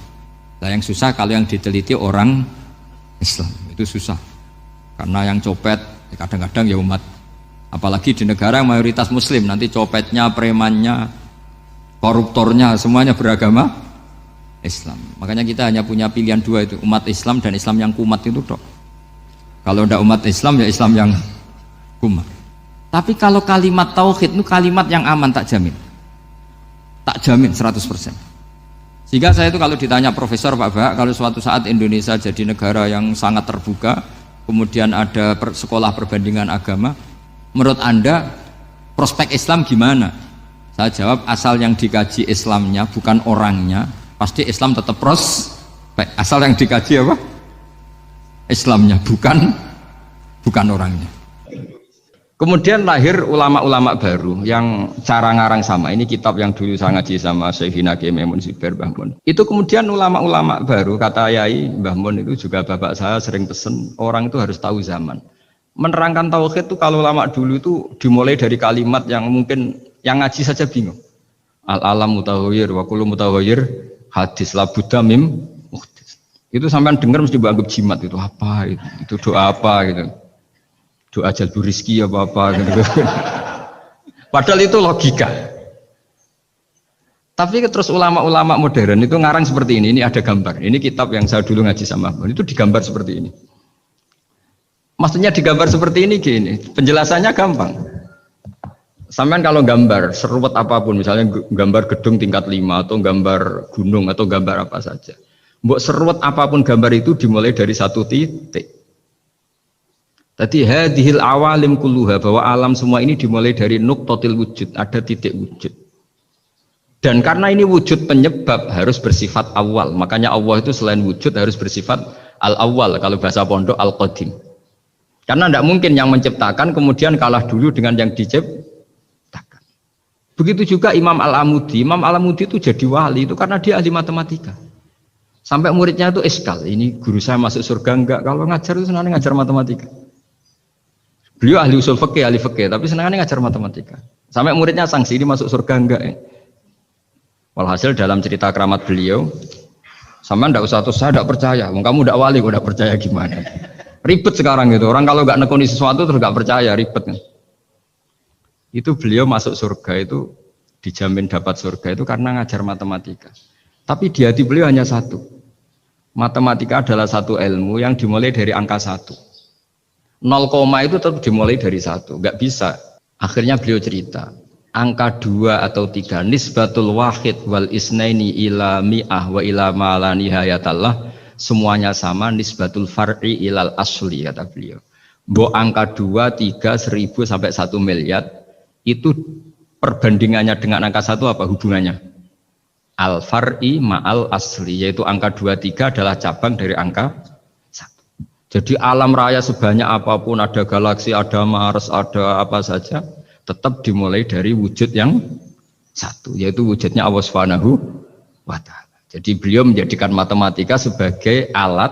Nah yang susah kalau yang diteliti orang Islam, itu susah. Karena yang copet kadang-kadang ya umat. Apalagi di negara yang mayoritas muslim, nanti copetnya, premannya, koruptornya semuanya beragama Islam. Makanya kita hanya punya pilihan dua itu, umat Islam dan Islam yang kumat itu dok. Kalau tidak umat Islam ya Islam yang kumat. Tapi kalau kalimat tauhid itu kalimat yang aman, tak jamin. Tak jamin 100%. Sehingga saya itu kalau ditanya profesor Pak Bahak, kalau suatu saat Indonesia jadi negara yang sangat terbuka, kemudian ada sekolah perbandingan agama, menurut Anda prospek Islam gimana? Saya jawab asal yang dikaji Islamnya bukan orangnya, pasti Islam tetap prospek. Asal yang dikaji apa? Islamnya bukan orangnya. Kemudian lahir ulama-ulama baru yang cara ngarang sama. Ini kitab yang dulu saya ngaji sama Syekhina Kiai Maimun Zubair Mbah Mun. Itu kemudian ulama-ulama baru, kata Yai Mbah Mun itu juga bapak saya sering pesen, orang itu harus tahu zaman. Menerangkan tauhid itu kalau ulama dulu itu dimulai dari kalimat yang mungkin yang ngaji saja bingung. Al-alam mutaghayyir wa kullu mutaghayyir hadis la budda mim muhdits. Itu sampean dengar mesti dianggap jimat, itu apa itu doa apa gitu. Doa jalbu rizki apa gitu. Padahal itu logika. Tapi terus ulama-ulama modern itu ngarang seperti ini ada gambar. Ini kitab yang saya dulu ngaji sama Ahmad, itu digambar seperti ini. Maksudnya digambar seperti ini gini, penjelasannya gampang. Sampean kalau gambar seruat apapun, misalnya gambar gedung tingkat 5 atau gambar gunung atau gambar apa saja, mbok seruat apapun gambar itu dimulai dari satu titik. Tadi hadhil awalim kulluha, bahwa alam semua ini dimulai dari nuqtatil wujud, ada titik wujud. Dan karena ini wujud penyebab harus bersifat awal, makanya Allah itu selain wujud harus bersifat al-awwal, kalau bahasa pondok al-qadim. Karena tidak mungkin yang menciptakan kemudian kalah dulu dengan yang diciptakan. Begitu juga Imam Al-Amudi. Imam Al-Amudi itu jadi wali itu karena dia ahli matematika. Sampai muridnya itu eskal, ini guru saya masuk surga enggak, kalau ngajar itu senangnya ngajar matematika. Beliau ahli usul fikih, ahli fikih, tapi senangannya ngajar matematika. Sampai muridnya sanksi, ini masuk surga enggak ya? Walhasil dalam cerita keramat beliau, sama ndak usah terus saya ndak percaya, kamu ndak wali, kok ndak percaya gimana? Ribet sekarang gitu, orang kalau nggak nekuni sesuatu terus nggak percaya, ribet kan? Itu beliau masuk surga itu dijamin dapat surga itu karena ngajar matematika. Tapi di hati beliau hanya satu, matematika adalah satu ilmu yang dimulai dari angka 1. 0, itu tetap dimulai dari 1, nggak bisa. Akhirnya beliau cerita, angka 2 atau 3, nisbatul wahid wal isnaini ila mi'ah wa ila ma la nihayatallah, semuanya sama, nisbatul far'i ilal asli, kata beliau. Mbok angka 2, 3, 1000 sampai 1 miliar, itu perbandingannya dengan angka 1 apa hubungannya? Al far'i ma'al asli, yaitu angka 2, 3 adalah cabang dari angka 1. Jadi alam raya sebanyak apapun, ada galaksi, ada Mars, ada apa saja, tetap dimulai dari wujud yang 1, yaitu wujudnya Allah Subhanahu wa ta'ala. Jadi beliau menjadikan matematika sebagai alat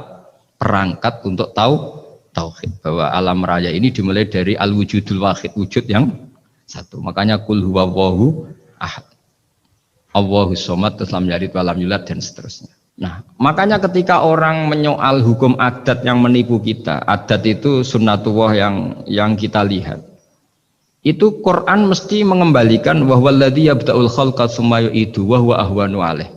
perangkat untuk tahu tauhid, bahwa alam raya ini dimulai dari al-wujudul wahid, wujud yang 1. Makanya kul huwallahu ahad, Allahus somad, terus lam yalid wa lam yulad, dan seterusnya. Nah, makanya ketika orang menyoal hukum adat yang menipu kita, adat itu sunnatullah yang kita lihat, itu Quran mesti mengembalikan wa huwallazi yabda'ul khalqa tsumma yu'idu wa huwa ahwanu alaih.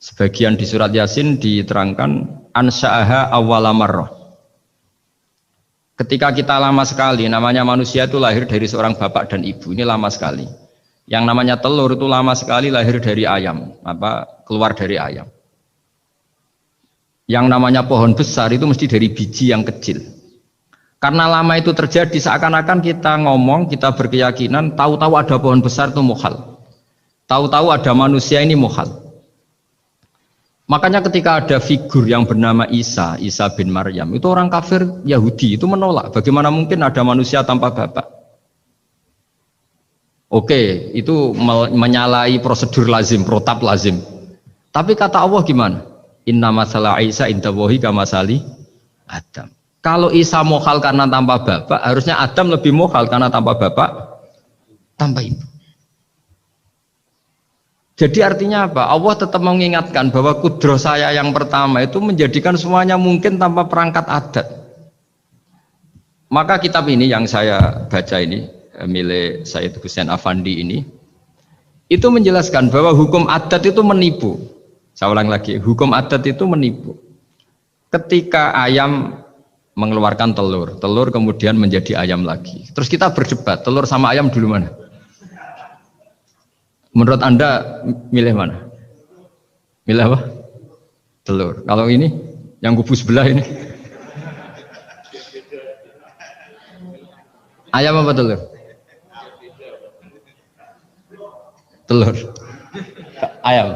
Sebagian di surat Yasin diterangkan ansha'aha awwala marrah. Ketika kita lama sekali, namanya manusia itu lahir dari seorang bapak dan ibu, ini lama sekali. Yang namanya telur itu lama sekali lahir dari ayam, keluar dari ayam. Yang namanya pohon besar itu mesti dari biji yang kecil. Karena lama itu terjadi seakan-akan kita ngomong, kita berkeyakinan tahu-tahu ada pohon besar itu muhal. Tahu-tahu ada manusia ini muhal. Makanya ketika ada figur yang bernama Isa bin Maryam, itu orang kafir Yahudi itu menolak. Bagaimana mungkin ada manusia tanpa bapak? Oke, itu menyalahi prosedur lazim, protap lazim. Tapi kata Allah gimana? Inna masalah Isa indallahi kamasali Adam. Kalau Isa mohal karena tanpa bapak, harusnya Adam lebih mohal karena tanpa bapak, tanpa ibu. Jadi artinya apa? Allah tetap mengingatkan bahwa kudroh saya yang pertama itu menjadikan semuanya mungkin tanpa perangkat adat. Maka kitab ini yang saya baca ini, milik Sayyid Husain Afandi ini, itu menjelaskan bahwa hukum adat itu menipu. Saya ulang lagi, hukum adat itu menipu. Ketika ayam mengeluarkan telur, telur kemudian menjadi ayam lagi. Terus kita berdebat, telur sama ayam dulu mana? Menurut Anda milih mana? Milih apa? Telur. Kalau ini yang kubu sebelah ini ayam apa telur? Telur. Ayam.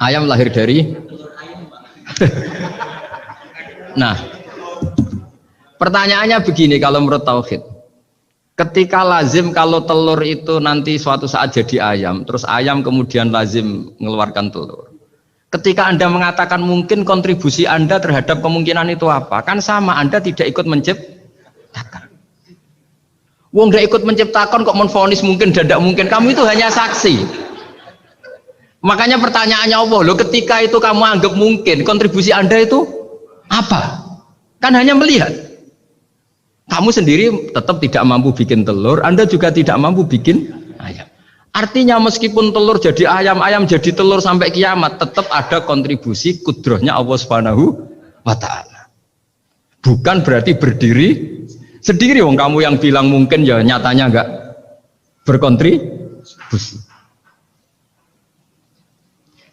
Ayam lahir dari Nah, pertanyaannya begini kalau menurut tauhid. Ketika lazim kalau telur itu nanti suatu saat jadi ayam, terus ayam kemudian lazim mengeluarkan telur. Ketika Anda mengatakan mungkin kontribusi Anda terhadap kemungkinan itu apa? Kan sama, Anda tidak ikut menciptakan. Wong nggak ikut menciptakan kok menvonis mungkin dan tidak mungkin, kamu itu hanya saksi. Makanya pertanyaannya Allah, loh ketika itu kamu anggap mungkin, kontribusi Anda itu apa? Kan hanya melihat. Kamu sendiri tetap tidak mampu bikin telur, Anda juga tidak mampu bikin ayam. Artinya meskipun telur jadi ayam, ayam jadi telur sampai kiamat, tetap ada kontribusi kudrohnya Allah Subhanahu wa Ta'ala. Bukan berarti berdiri sendiri, wong kamu yang bilang mungkin ya nyatanya enggak berkontribusi.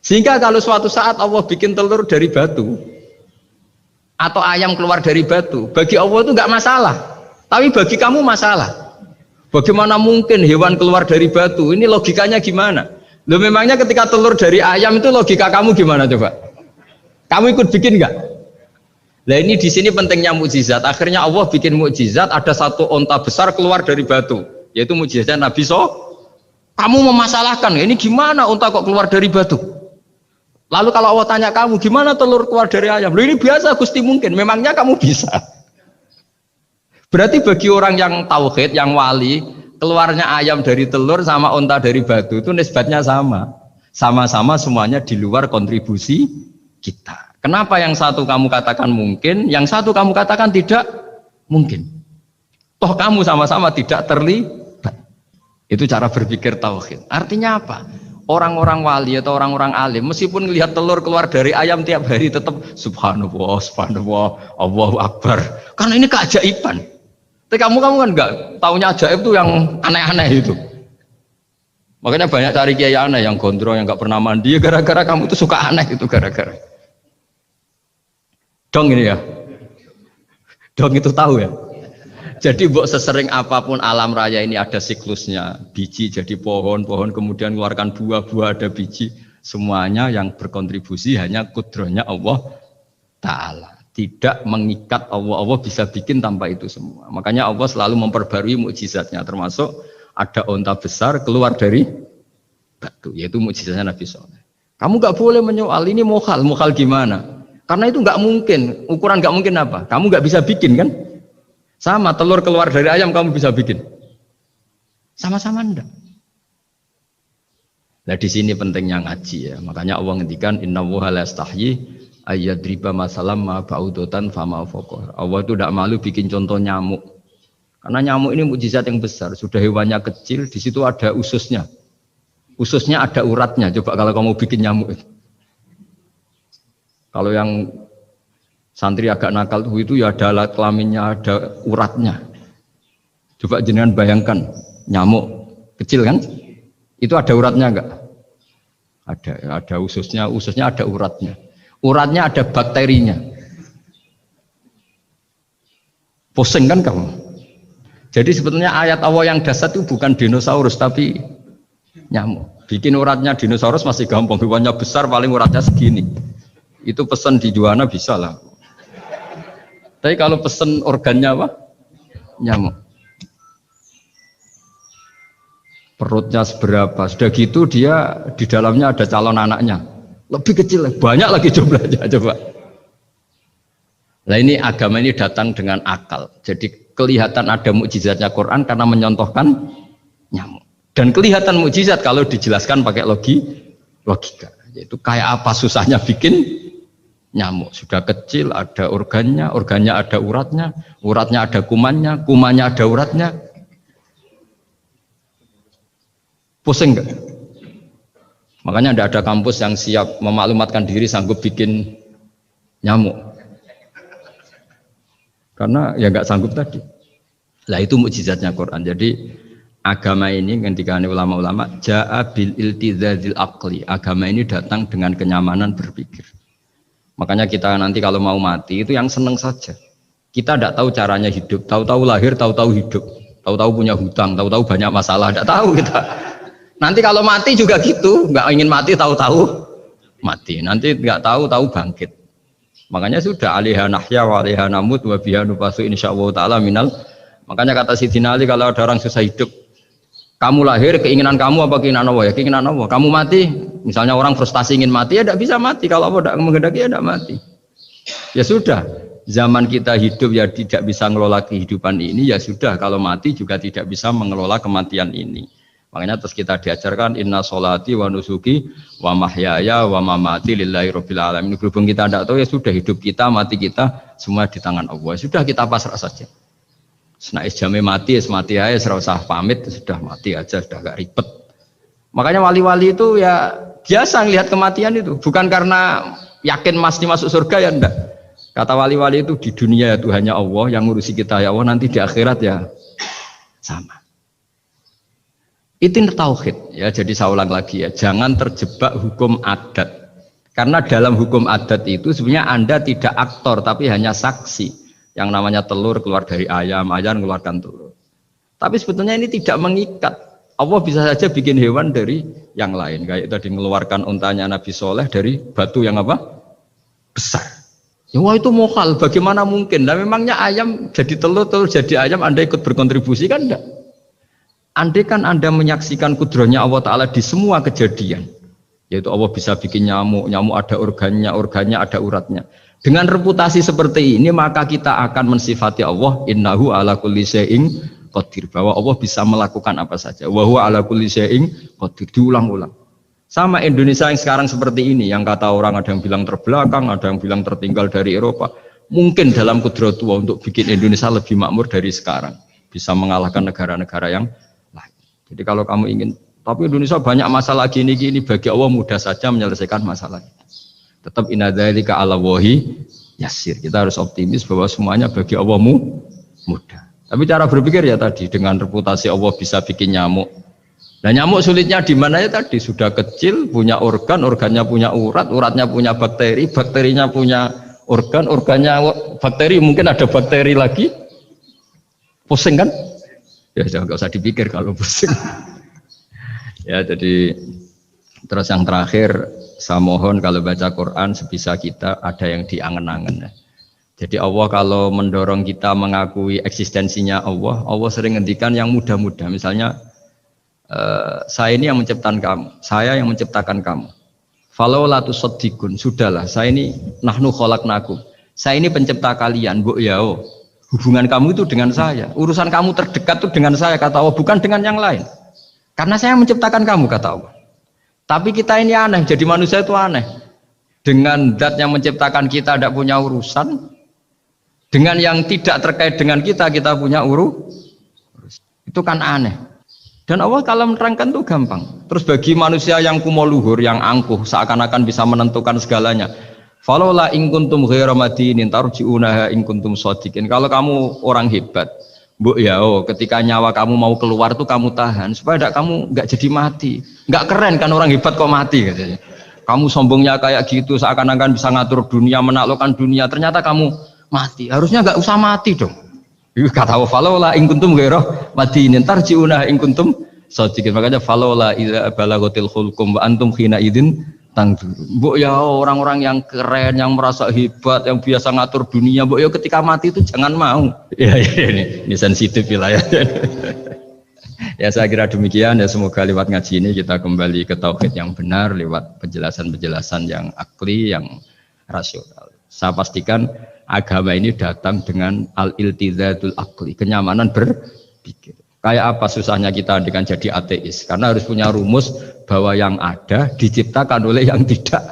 Sehingga kalau suatu saat Allah bikin telur dari batu, atau ayam keluar dari batu, bagi Allah itu enggak masalah, tapi bagi kamu masalah. Bagaimana mungkin hewan keluar dari batu? Ini logikanya gimana? Loh memangnya ketika telur dari ayam itu logika kamu gimana coba? Kamu ikut bikin enggak? Nah ini di sini pentingnya mukjizat. Akhirnya Allah bikin mukjizat, ada satu onta besar keluar dari batu, yaitu mukjizatnya Nabi Kamu memasalahkan, ini gimana onta kok keluar dari batu? Lalu kalau Allah tanya kamu, gimana telur keluar dari ayam? Loh ini biasa, Gusti mungkin. Memangnya kamu bisa? Berarti bagi orang yang tauhid, yang wali, keluarnya ayam dari telur sama onta dari batu itu nisbatnya sama. Sama-sama semuanya di luar kontribusi kita. Kenapa yang satu kamu katakan mungkin, yang satu kamu katakan tidak mungkin? Toh kamu sama-sama tidak terlibat. Itu cara berpikir tauhid. Artinya apa? Orang-orang wali atau orang-orang alim meskipun melihat telur keluar dari ayam tiap hari tetap subhanallah, subhanallah, Allahu Akbar. Karena ini keajaiban. Tapi kamu kan enggak taunya ajaib itu yang aneh-aneh itu. Makanya banyak cari kiai aneh yang gondrong, yang enggak pernah mandi, gara-gara kamu tuh suka aneh itu gara-gara. Dong ini ya. Dong itu tahu ya. Jadi buat sesering apapun alam raya ini ada siklusnya, biji jadi pohon, pohon kemudian mengeluarkan buah-buah ada biji, semuanya yang berkontribusi hanya kudrohnya Allah Ta'ala. Tidak mengikat Allah, Allah bisa bikin tanpa itu semua. Makanya Allah selalu memperbarui mukjizatnya, termasuk ada onta besar keluar dari batu, yaitu mukjizatnya Nabi Soleh. Kamu nggak boleh menyoal ini mukhal gimana? Karena itu nggak mungkin, ukuran nggak mungkin apa? Kamu nggak bisa bikin kan? Sama telur keluar dari ayam kamu bisa bikin, sama-sama enggak. Nah di sini pentingnya ngaji ya. Makanya Allah ngendikan innallaha la yastahyi ayyadriba masalam ma ba'udatan fama faqah. Allah itu tidak malu bikin contoh nyamuk. Karena nyamuk ini mukjizat yang besar. Sudah hewannya kecil, di situ ada ususnya. Ususnya ada uratnya. Coba kalau kamu bikin nyamuk itu. Kalau yang santri agak nakal itu ya ada alat kelaminnya, ada uratnya. Coba jenengan bayangkan nyamuk kecil kan? Itu ada uratnya enggak? Ada ususnya ada uratnya. Uratnya ada bakterinya. Pusing kan kamu? Jadi sebetulnya ayat Allah yang dasar itu bukan dinosaurus tapi nyamuk. Bikin uratnya dinosaurus masih gampang, hewannya besar paling uratnya segini. Itu pesan di Juwana bisa lah. Tapi kalau pesan organnya apa? Nyamuk. Perutnya seberapa? Sudah gitu dia di dalamnya ada calon anaknya. Lebih kecil, banyak lagi jumlahnya coba. Nah ini agama ini datang dengan akal. Jadi kelihatan ada mukjizatnya Quran karena menyontohkan nyamuk. Dan kelihatan mukjizat kalau dijelaskan pakai logika. Yaitu kayak apa susahnya bikin nyamuk. Sudah kecil, ada organnya ada uratnya ada kumannya ada uratnya. Pusing enggak? Makanya tidak ada kampus yang siap memaklumatkan diri sanggup bikin nyamuk. Karena ya enggak sanggup tadi. Lah itu mukjizatnya Quran. Jadi agama ini ketika ulama-ulama ja'a bil iltizazil aqli. Agama ini datang dengan kenyamanan berpikir. Makanya kita nanti kalau mau mati itu yang seneng saja. Kita tidak tahu caranya hidup, tahu-tahu lahir, tahu-tahu hidup, tahu-tahu punya hutang, tahu-tahu banyak masalah, tidak tahu kita. Nanti kalau mati juga gitu, nggak ingin mati, tahu-tahu mati. Nanti nggak tahu bangkit. Makanya sudah alaiha nahya wa alaiha namut wa biha nubasu insyaallah taala minal. Makanya kata Sidina Ali kalau ada orang susah hidup, kamu lahir keinginan kamu apa keinginan Allah? Ya keinginan Allah. Kamu mati, misalnya orang frustasi ingin mati ya tidak bisa mati. Kalau Allah tidak menghendaki ya tidak mati. Ya sudah, zaman kita hidup ya tidak bisa mengelola kehidupan ini ya sudah. Kalau mati juga tidak bisa mengelola kematian ini. Makanya terus kita diajarkan inna sholati wa nusuki wa mahyaya wa mamati lillahi rabbil alamin. Berhubung kita tidak tahu ya sudah hidup kita, mati kita semua di tangan Allah. Sudah kita pasrah saja. Senais jamnya mati, mati aja, serasa pamit, sudah mati aja, sudah gak ribet. Makanya wali-wali itu ya biasa ngelihat kematian itu, bukan karena yakin pasti masuk surga ya enggak. Kata wali-wali itu di dunia ya Tuhannya Allah, yang ngurusi kita ya Allah, nanti di akhirat ya sama. Itu tauhid ya. Jadi saya ulang lagi ya, jangan terjebak hukum adat. Karena dalam hukum adat itu sebenarnya Anda tidak aktor tapi hanya saksi. Yang namanya telur keluar dari ayam mengeluarkan telur. Tapi sebetulnya ini tidak mengikat. Allah bisa saja bikin hewan dari yang lain. Kayak tadi mengeluarkan untanya Nabi Soleh dari batu yang apa? Besar. Ya wah itu mohal, bagaimana mungkin? Nah memangnya ayam jadi telur jadi ayam Anda ikut berkontribusi kan enggak? Andai kan Anda menyaksikan kudrohnya Allah Ta'ala di semua kejadian. Yaitu Allah bisa bikin nyamuk ada organnya ada uratnya. Dengan reputasi seperti ini maka kita akan mensifati Allah innahu ala kulli syai'in qadir, bahwa Allah bisa melakukan apa saja. Wa huwa ala kulli syai'in qadir, diulang-ulang. Sama Indonesia yang sekarang seperti ini, yang kata orang ada yang bilang terbelakang, ada yang bilang tertinggal dari Eropa. Mungkin dalam kudrat Allah untuk bikin Indonesia lebih makmur dari sekarang, bisa mengalahkan negara-negara yang lain. Jadi kalau kamu ingin, tapi Indonesia banyak masalah gini bagi Allah mudah saja menyelesaikan masalah itu. Tetap inna dzalika 'ala Allahi yasir. Kita harus optimis bahwa semuanya bagi Allah mudah. Tapi cara berpikir ya tadi dengan reputasi Allah bisa bikin nyamuk. Nah nyamuk sulitnya di mana ya tadi sudah kecil punya organnya punya uratnya punya bakterinya punya organnya bakteri, mungkin ada bakteri lagi. Pusing kan? Ya jangan usah dipikir kalau pusing. Ya jadi terus yang terakhir saya mohon kalau baca Quran sebisa kita ada yang diangen-angen. Jadi Allah kalau mendorong kita mengakui eksistensinya Allah sering ngendikan yang mudah-mudah. Misalnya saya ini yang menciptakan kamu, saya yang menciptakan kamu. Falau la tusaddiqun, sudahlah, saya ini nahnu khalaqnakum. Saya ini pencipta kalian, Bu yao. Hubungan kamu itu dengan saya, urusan kamu terdekat itu dengan saya kata Allah, bukan dengan yang lain. Karena saya menciptakan kamu kata Allah. Tapi kita ini aneh, jadi manusia itu aneh. Dengan zat yang menciptakan kita tidak punya urusan, dengan yang tidak terkait dengan kita punya urus. Itu kan aneh. Dan Allah kalau menerangkan tuh gampang. Terus bagi manusia yang kumo luhur, yang angkuh, seakan-akan bisa menentukan segalanya. Falaula in kuntum ghairu madinin tarji'unaha in kuntum shadiqin. Kalau kamu orang hebat, Bu ya, ketika nyawa kamu mau keluar tuh kamu tahan supaya kamu nggak jadi mati. Nggak keren kan orang hebat kok mati katanya. Kamu sombongnya kayak gitu, seakan-akan bisa ngatur dunia, menaklukkan dunia. Ternyata kamu mati. Harusnya nggak usah mati dong. Kata Allah, falaula in kuntum ghairu madinin tarji'unaha in kuntum shadiqin. Makanya falaula idza balaghatil hulqum wa antum khina idzin tangdur. Mbok ya orang-orang yang keren, yang merasa hebat, yang biasa ngatur dunia, mbok ya ketika mati itu jangan mau. Ya ini sensitif ya. Ya saya kira demikian ya, semoga lewat ngaji ini kita kembali ke tauhid yang benar lewat penjelasan-penjelasan yang akli, yang rasional. Saya pastikan agama ini datang dengan al-iltizatul akli, kenyamanan berpikir. Kayak apa susahnya kita dengan jadi ateis? Karena harus punya rumus bahwa yang ada diciptakan oleh yang tidak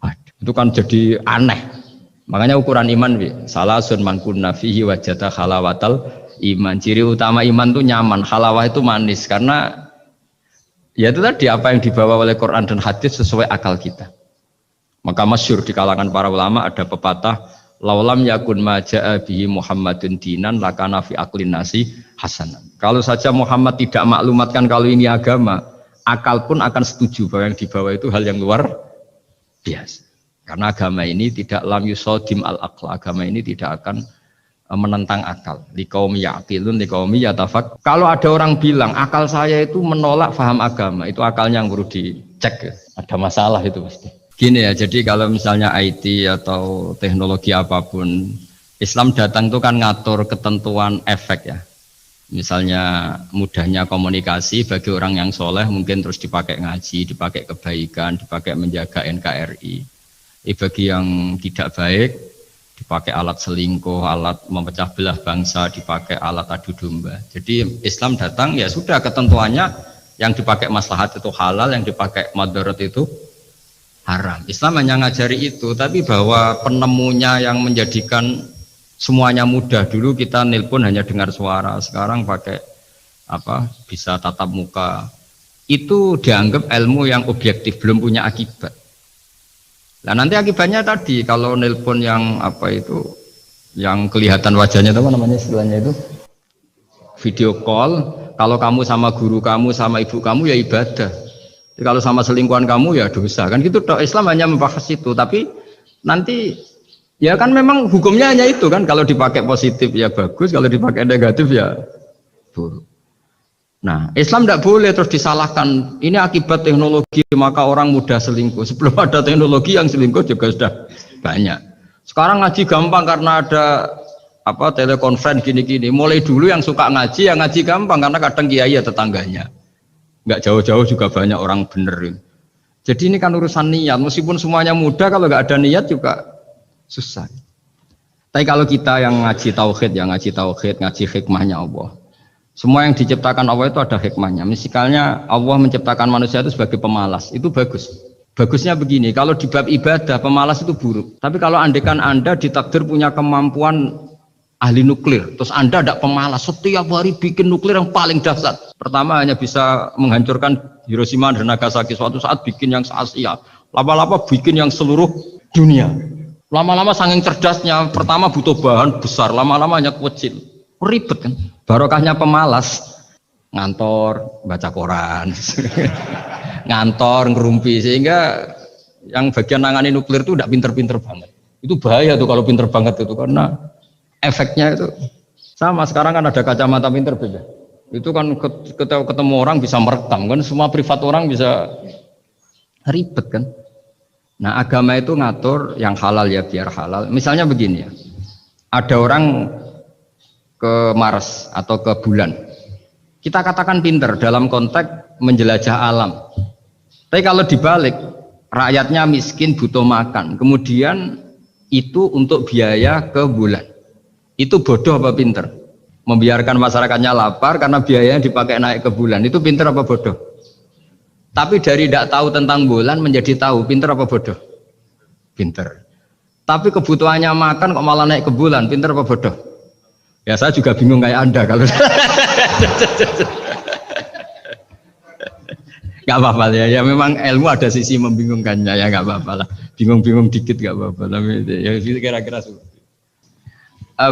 ada. Itu kan jadi aneh. Makanya ukuran iman, salasun man kunna fihi wajada halawatal iman. Ciri utama iman itu nyaman, halawah itu manis. Karena ya itu tadi apa yang dibawa oleh Quran dan hadis sesuai akal kita. Maka masyhur di kalangan para ulama ada pepatah, laulam yakun maja'a bihi Muhammadun dinan lakana fi aqlin nasi hasanan. Kalau saja Muhammad tidak maklumatkan kalau ini agama, akal pun akan setuju bahwa yang dibawa itu hal yang luar biasa. Karena agama ini tidak lam yusodim al-aql, agama ini tidak akan menentang akal. Liqaumi yaqilun liqaumi yatafak. Kalau ada orang bilang akal saya itu menolak faham agama, itu akalnya yang perlu dicek. Ada masalah itu pasti. Gini ya, jadi kalau misalnya IT atau teknologi apapun, Islam datang itu kan ngatur ketentuan efek ya. Misalnya mudahnya komunikasi bagi orang yang soleh mungkin terus dipakai ngaji, dipakai kebaikan, dipakai menjaga NKRI. Bagi yang tidak baik, dipakai alat selingkuh, alat memecah belah bangsa, dipakai alat adu domba. Jadi Islam datang ya sudah ketentuannya, yang dipakai maslahat itu halal, yang dipakai madarat itu haram. Islam hanya ngajari itu, tapi bahwa penemunya yang menjadikan semuanya mudah. Dulu kita nelpon hanya dengar suara, sekarang pakai apa bisa tatap muka. Itu dianggap ilmu yang objektif, belum punya akibat. Nah nanti akibatnya tadi kalau nelpon yang apa itu, yang kelihatan wajahnya, apa namanya istilahnya itu, video call. Kalau kamu sama guru kamu, sama ibu kamu ya ibadah. Jadi kalau sama selingkuhan kamu ya dosa, kan gitu. Islam hanya membahas itu, tapi nanti ya kan memang hukumnya hanya itu kan. Kalau dipakai positif ya bagus, kalau dipakai negatif ya buruk. Nah Islam tidak boleh terus disalahkan. Ini akibat teknologi maka orang mudah selingkuh. Sebelum ada teknologi yang selingkuh juga sudah banyak. Sekarang ngaji gampang karena ada apa telekonferensi gini-gini. Mulai dulu yang suka ngaji, yang ngaji gampang karena kadang kiai ya tetangganya. Nggak jauh-jauh juga banyak orang bener. Jadi ini kan urusan niat. Meskipun semuanya mudah, kalau nggak ada niat juga susah. Tapi kalau kita yang ngaji tauhid, ngaji hikmahnya Allah. Semua yang diciptakan Allah itu ada hikmahnya. Misalnya Allah menciptakan manusia itu sebagai pemalas, itu bagus. Bagusnya begini, kalau di bab ibadah pemalas itu buruk. Tapi kalau andekan Anda ditakdir punya kemampuan ahli nuklir, terus Anda tidak pemalas, setiap hari bikin nuklir yang paling dahsyat. Pertama hanya bisa menghancurkan Hiroshima dan Nagasaki, suatu saat bikin yang se-Asia, lama-lama bikin yang seluruh dunia. Lama-lama saking cerdasnya, pertama butuh bahan besar, lama-lama hanya kecil, ribet kan. Barokahnya pemalas, ngantor, baca koran, ngantor, ngerumpi, sehingga yang bagian nangani nuklir itu tidak pinter-pinter banget. Itu bahaya tuh kalau pinter banget itu, karena efeknya itu sama. Sekarang kan ada kacamata pinter beda. Itu kan ketemu orang bisa merekam kan, semua privat orang bisa, ribet kan. Nah agama itu ngatur yang halal ya biar halal. Misalnya begini ya, ada orang ke Mars atau ke bulan, kita katakan pinter dalam konteks menjelajah alam. Tapi kalau dibalik, rakyatnya miskin butuh makan, kemudian itu untuk biaya ke bulan, itu bodoh apa pinter? Membiarkan masyarakatnya lapar karena biayanya dipakai naik ke bulan, itu pinter apa bodoh? Tapi dari tidak tahu tentang bulan menjadi tahu, pinter apa bodoh? Pinter. Tapi kebutuhannya makan kok malah naik ke bulan, pinter apa bodoh? Ya saya juga bingung kayak Anda kalau Gak apa-apa ya, ya memang ilmu ada sisi membingungkannya ya gak apa-apa lah. Bingung-bingung dikit gak apa-apa, tapi ya kira-kira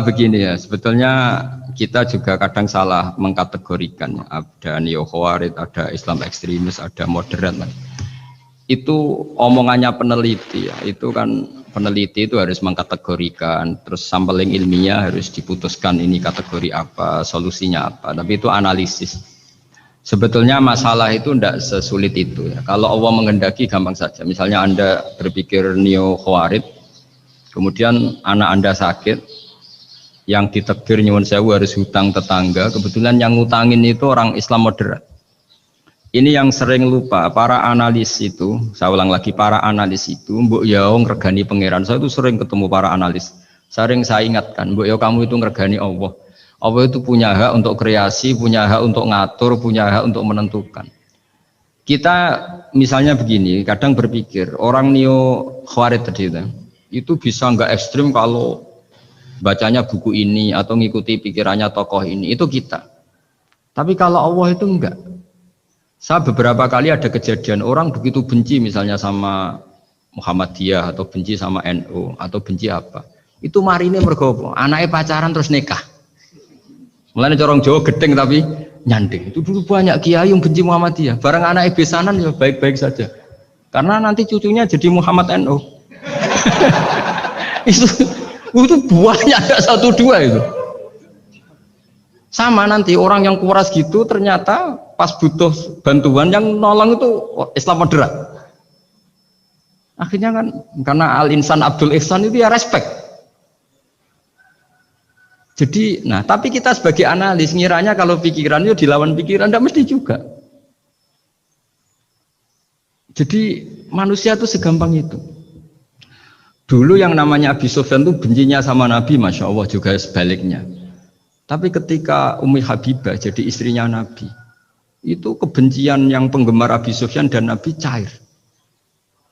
begini ya, sebetulnya kita juga kadang salah mengkategorikan. Ada neo khawarij, ada Islam ekstremis, ada moderat. Itu omongannya peneliti ya, itu kan peneliti itu harus mengkategorikan, terus sampling ilmiah harus diputuskan ini kategori apa, solusinya apa. Tapi itu analisis. Sebetulnya masalah itu tidak sesulit itu ya. Kalau Allah menghendaki gampang saja. Misalnya Anda berpikir neo khawarij, kemudian anak Anda sakit, yang ditegir nyuwun sewu harus hutang tetangga, kebetulan yang ngutangin itu orang Islam moderat. Ini yang sering lupa para analis itu, saya ulang lagi, para analis itu mbok ya ngregani pangeran. Saya itu sering ketemu para analis. Sering saya ingatkan, mbok ya kamu itu ngregani Allah. Allah itu punya hak untuk kreasi, punya hak untuk ngatur, punya hak untuk menentukan. Kita misalnya begini, kadang berpikir orang neo khawarij tadi itu bisa nggak ekstrim kalau bacanya buku ini atau ngikuti pikirannya tokoh ini, itu kita. Tapi kalau Allah itu enggak. Saya beberapa kali ada kejadian orang begitu benci misalnya sama Muhammadiyah atau benci sama NU atau benci apa. Itu marine mergo anaknya pacaran terus nikah. Mulane corong Jawa gedeng tapi nyanding. Itu dulu banyak kiai yang benci Muhammadiyah. Barang anaknya besanan ya baik-baik saja. Karena nanti cucunya jadi Muhammad NU. Itu buahnya ada 1-2 itu. Sama nanti orang yang kuras gitu ternyata pas butuh bantuan yang nolong itu Islam moderat. Akhirnya kan karena Al-Insan Abdul Ihsan itu ya respect. Jadi, nah tapi kita sebagai analis ngiranya kalau pikiran itu dilawan pikiran, tidak mesti juga. Jadi manusia itu segampang itu. Dulu yang namanya Abi Sufyan itu bencinya sama Nabi, Masya Allah juga sebaliknya. Tapi ketika Ummi Habibah jadi istrinya Nabi, itu kebencian yang penggemar Abi Sufyan dan Nabi cair.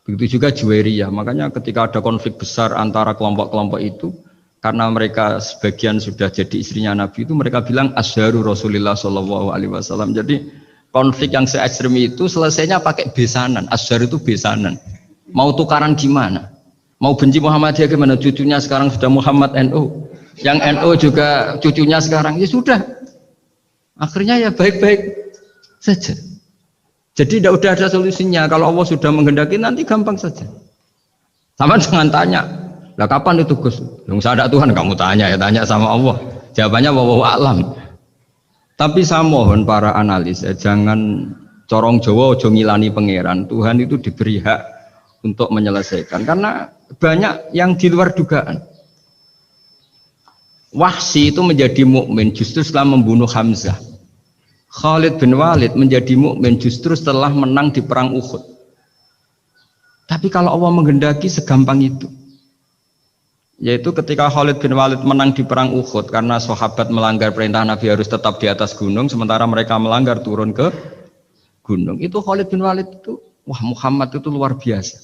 Begitu juga Juwairiyah. Makanya ketika ada konflik besar antara kelompok-kelompok itu, karena mereka sebagian sudah jadi istrinya Nabi itu, mereka bilang asharu Rasulullah SAW. Jadi konflik yang se-ekstrem itu selesainya pakai besanan. Ashar itu besanan. Mau tukaran gimana? Mau benci Muhammadiyah gimana? Cucunya sekarang sudah Muhammad NU. Yang NU juga cucunya sekarang, ya sudah. Akhirnya ya baik-baik saja. Jadi tidak udah ada solusinya. Kalau Allah sudah menghendaki nanti gampang saja. Sama jangan tanya, lah kapan itu Gus? Yang saya ada Tuhan kamu tanya ya, tanya sama Allah. Jawabannya wallahu a'lam. Tapi saya mohon para analis ya, jangan corong Jawa ojo ngilani pangeran. Tuhan itu diberi hak untuk menyelesaikan karena banyak yang di luar dugaan. Wahsy itu menjadi mukmin justru setelah membunuh Hamzah. Khalid bin Walid menjadi mukmin justru setelah menang di perang Uhud. Tapi kalau Allah menghendaki segampang itu. Yaitu ketika Khalid bin Walid menang di perang Uhud karena sahabat melanggar perintah Nabi harus tetap di atas gunung sementara mereka melanggar turun ke gunung. Itu Khalid bin Walid itu, wah Muhammad itu luar biasa.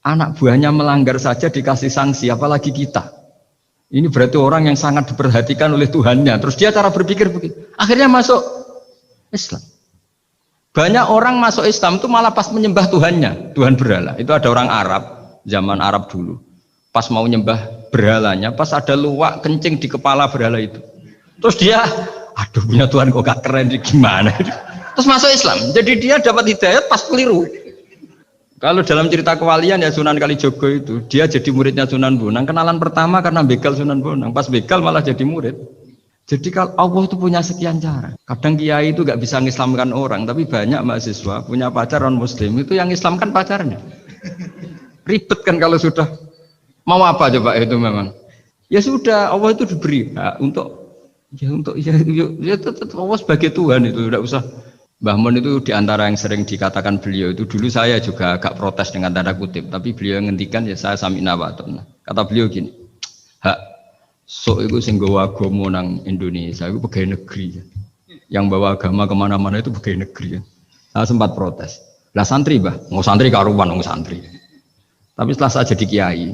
Anak buahnya melanggar saja dikasih sanksi, apalagi kita. Ini berarti orang yang sangat diperhatikan oleh Tuhannya. Terus dia cara berpikir begitu. Akhirnya masuk Islam. Banyak orang masuk Islam itu malah pas menyembah Tuhannya, Tuhan berhala. Itu ada orang Arab, zaman Arab dulu. Pas mau nyembah berhalanya, pas ada luwak kencing di kepala berhala itu. Terus dia, aduh punya Tuhan kok gak keren, gimana? Terus masuk Islam. Jadi dia dapat hidayat pas keliru. Kalau dalam cerita kewalian ya Sunan Kalijogo itu, dia jadi muridnya Sunan Bonang. Kenalan pertama karena begal Sunan Bonang. Pas begal malah jadi murid. Jadi kalau Allah itu punya sekian cara. Kadang kiai itu gak bisa ngislamkan orang, tapi banyak mahasiswa punya pacar non muslim itu yang islamkan pacarnya. Ribet kan kalau sudah mau apa coba itu memang. Ya sudah, Allah itu diberi hak ya tetap Allah sebagai Tuhan itu tidak usah. Mbah Mun itu diantara yang sering dikatakan beliau itu dulu saya juga agak protes dengan tanda kutip, tapi beliau ngendikan ya saya sami'na wa ata'na. Kata beliau gini, hak sok itu sing gawa agama nang Indonesia itu pegawai negeri. Yang bawa agama kemana-mana itu pegawai negeri. Saya sempat protes. Lah santri bah, mau santri karuan mau santri. Tapi setelah saya jadi kiai,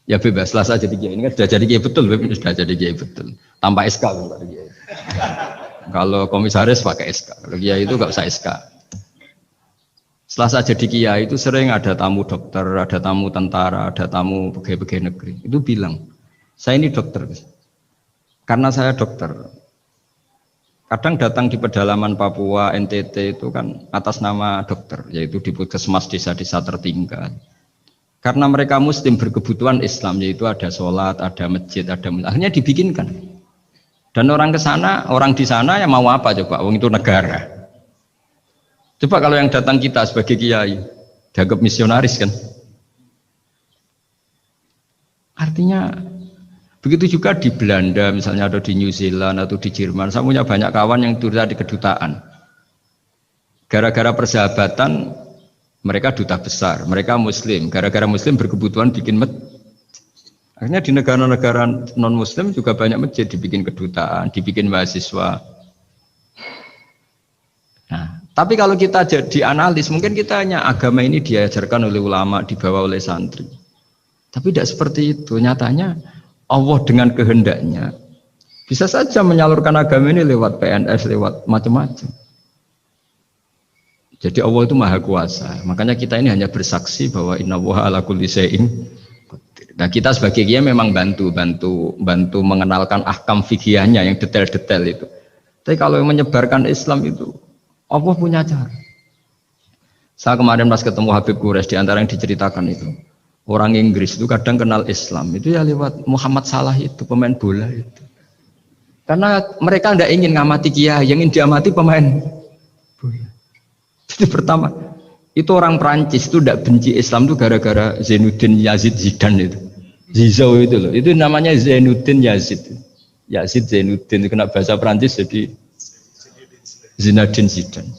ya bebas. Setelah saya jadi kiai ini kan sudah jadi kiai betul, sudah jadi kiai betul. Tanpa SK kan tadi kiai. Kalau komisaris pakai SK, kalau kiai itu nggak usah SK. Setelah saya jadi kiai itu sering ada tamu dokter, ada tamu tentara, ada tamu pegawai-pegawai negeri. Itu bilang, saya ini dokter. Karena saya dokter. Kadang datang di pedalaman Papua, NTT itu kan atas nama dokter, yaitu di puskesmas desa-desa tertinggal. Karena mereka muslim berkebutuhan Islam, yaitu ada sholat, ada masjid, akhirnya dibikinkan. Dan orang ke sana, orang di sana yang mau apa coba? Wong itu negara. Coba kalau yang datang kita sebagai kiai, dianggap misionaris kan? Artinya begitu juga di Belanda, misalnya ada di New Zealand atau di Jerman. Saya punya banyak kawan yang duta di kedutaan. Gara-gara persahabatan, mereka duta besar, mereka Muslim. Gara-gara Muslim berkebutuhan bikin masjid. Akhirnya di negara-negara non-Muslim juga banyak masjid, dibikin kedutaan, dibikin mahasiswa. Nah, tapi kalau kita jadi analis, mungkin kita hanya agama ini diajarkan oleh ulama, dibawa oleh santri. Tapi tidak seperti itu. Nyatanya Allah dengan kehendaknya bisa saja menyalurkan agama ini lewat PNS, lewat macam-macam. Jadi Allah itu maha kuasa. Makanya kita ini hanya bersaksi bahwa innallaha ala kulli syai'in qadir. Nah, kita sebagai kiai memang bantu mengenalkan ahkam fikihnya yang detail-detail itu. Tapi kalau yang menyebarkan Islam itu Allah punya cara. Saya kemarin pas ketemu Habib Quraisy, di antara yang diceritakan itu, orang Inggris itu kadang kenal Islam itu ya lewat Muhammad Salah itu, pemain bola itu. Karena mereka tidak ingin ngamati kiai, yang ingin diamati pemain bola. Jadi pertama, itu orang Prancis itu tidak benci Islam itu gara-gara Zainuddin Yazid Zidane itu. Zizou itu loh, itu namanya Zainuddin Yazid. Yazid Zainuddin, kena bahasa Prancis jadi Zinedine Zidane.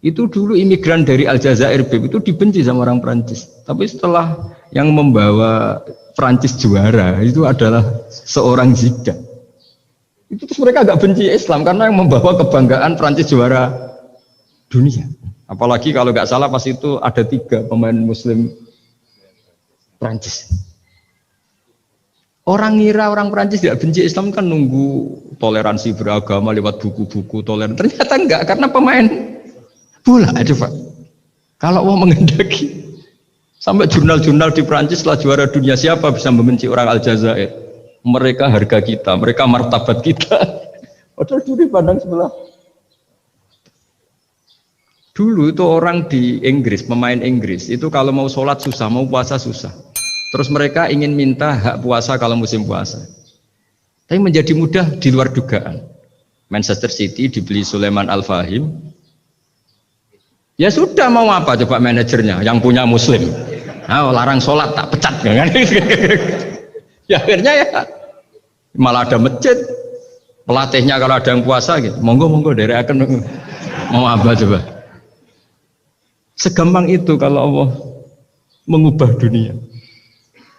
Itu dulu imigran dari Aljazair itu dibenci sama orang Prancis. Tapi setelah yang membawa Prancis juara itu adalah seorang Zidane. Itu terus mereka agak benci Islam karena yang membawa kebanggaan Prancis juara dunia. Apalagi kalau nggak salah pas itu ada 3 pemain Muslim Prancis. Orang ngira orang Prancis tidak benci Islam kan nunggu toleransi beragama lewat buku-buku toleran. Ternyata enggak, karena pemain bola aja Pak. Kalau mau mengendaki sampai jurnal-jurnal di Prancis setelah juara dunia, siapa bisa membenci orang Aljazair? Mereka harga kita, mereka martabat kita. Padahal dulu pandang sebelah. Dulu itu orang di Inggris, pemain Inggris itu kalau mau sholat susah, mau puasa susah. Terus mereka ingin minta hak puasa kalau musim puasa. Tapi menjadi mudah di luar dugaan. Manchester City dibeli Sulaiman Al-Fahim. Ya sudah, mau apa coba manajernya yang punya Muslim. Nah, larang sholat tak pecat kan? Ya akhirnya ya malah ada masjid. Pelatihnya kalau ada yang puasa gitu, monggo dari akan mau apa coba. Segampang itu kalau Allah mengubah dunia.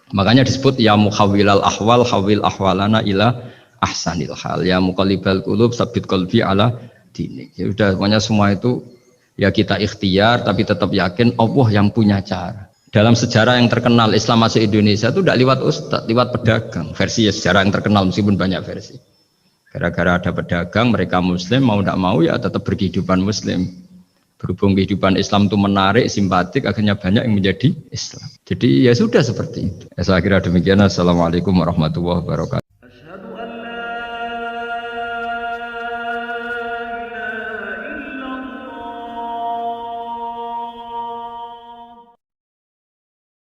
Makanya disebut ya muhawwilal ahwal hawil ahwalana ila ahsanil hal, ya muqallibal qulub sabit qalbi ala dinik. Ya udah, pokoknya semua itu ya kita ikhtiar tapi tetap yakin Allah yang punya cara. Dalam sejarah yang terkenal Islam masuk Indonesia itu tidak lewat ustaz, lewat pedagang. Versi ya sejarah yang terkenal meskipun banyak versi. Gara-gara ada pedagang, mereka Muslim mau tidak mau ya tetap berkehidupan Muslim. Berhubung kehidupan Islam itu menarik, simpatik, akhirnya banyak yang menjadi Islam. Jadi ya sudah seperti itu. Ya, saya kira demikian. Assalamualaikum warahmatullahi wabarakatuh.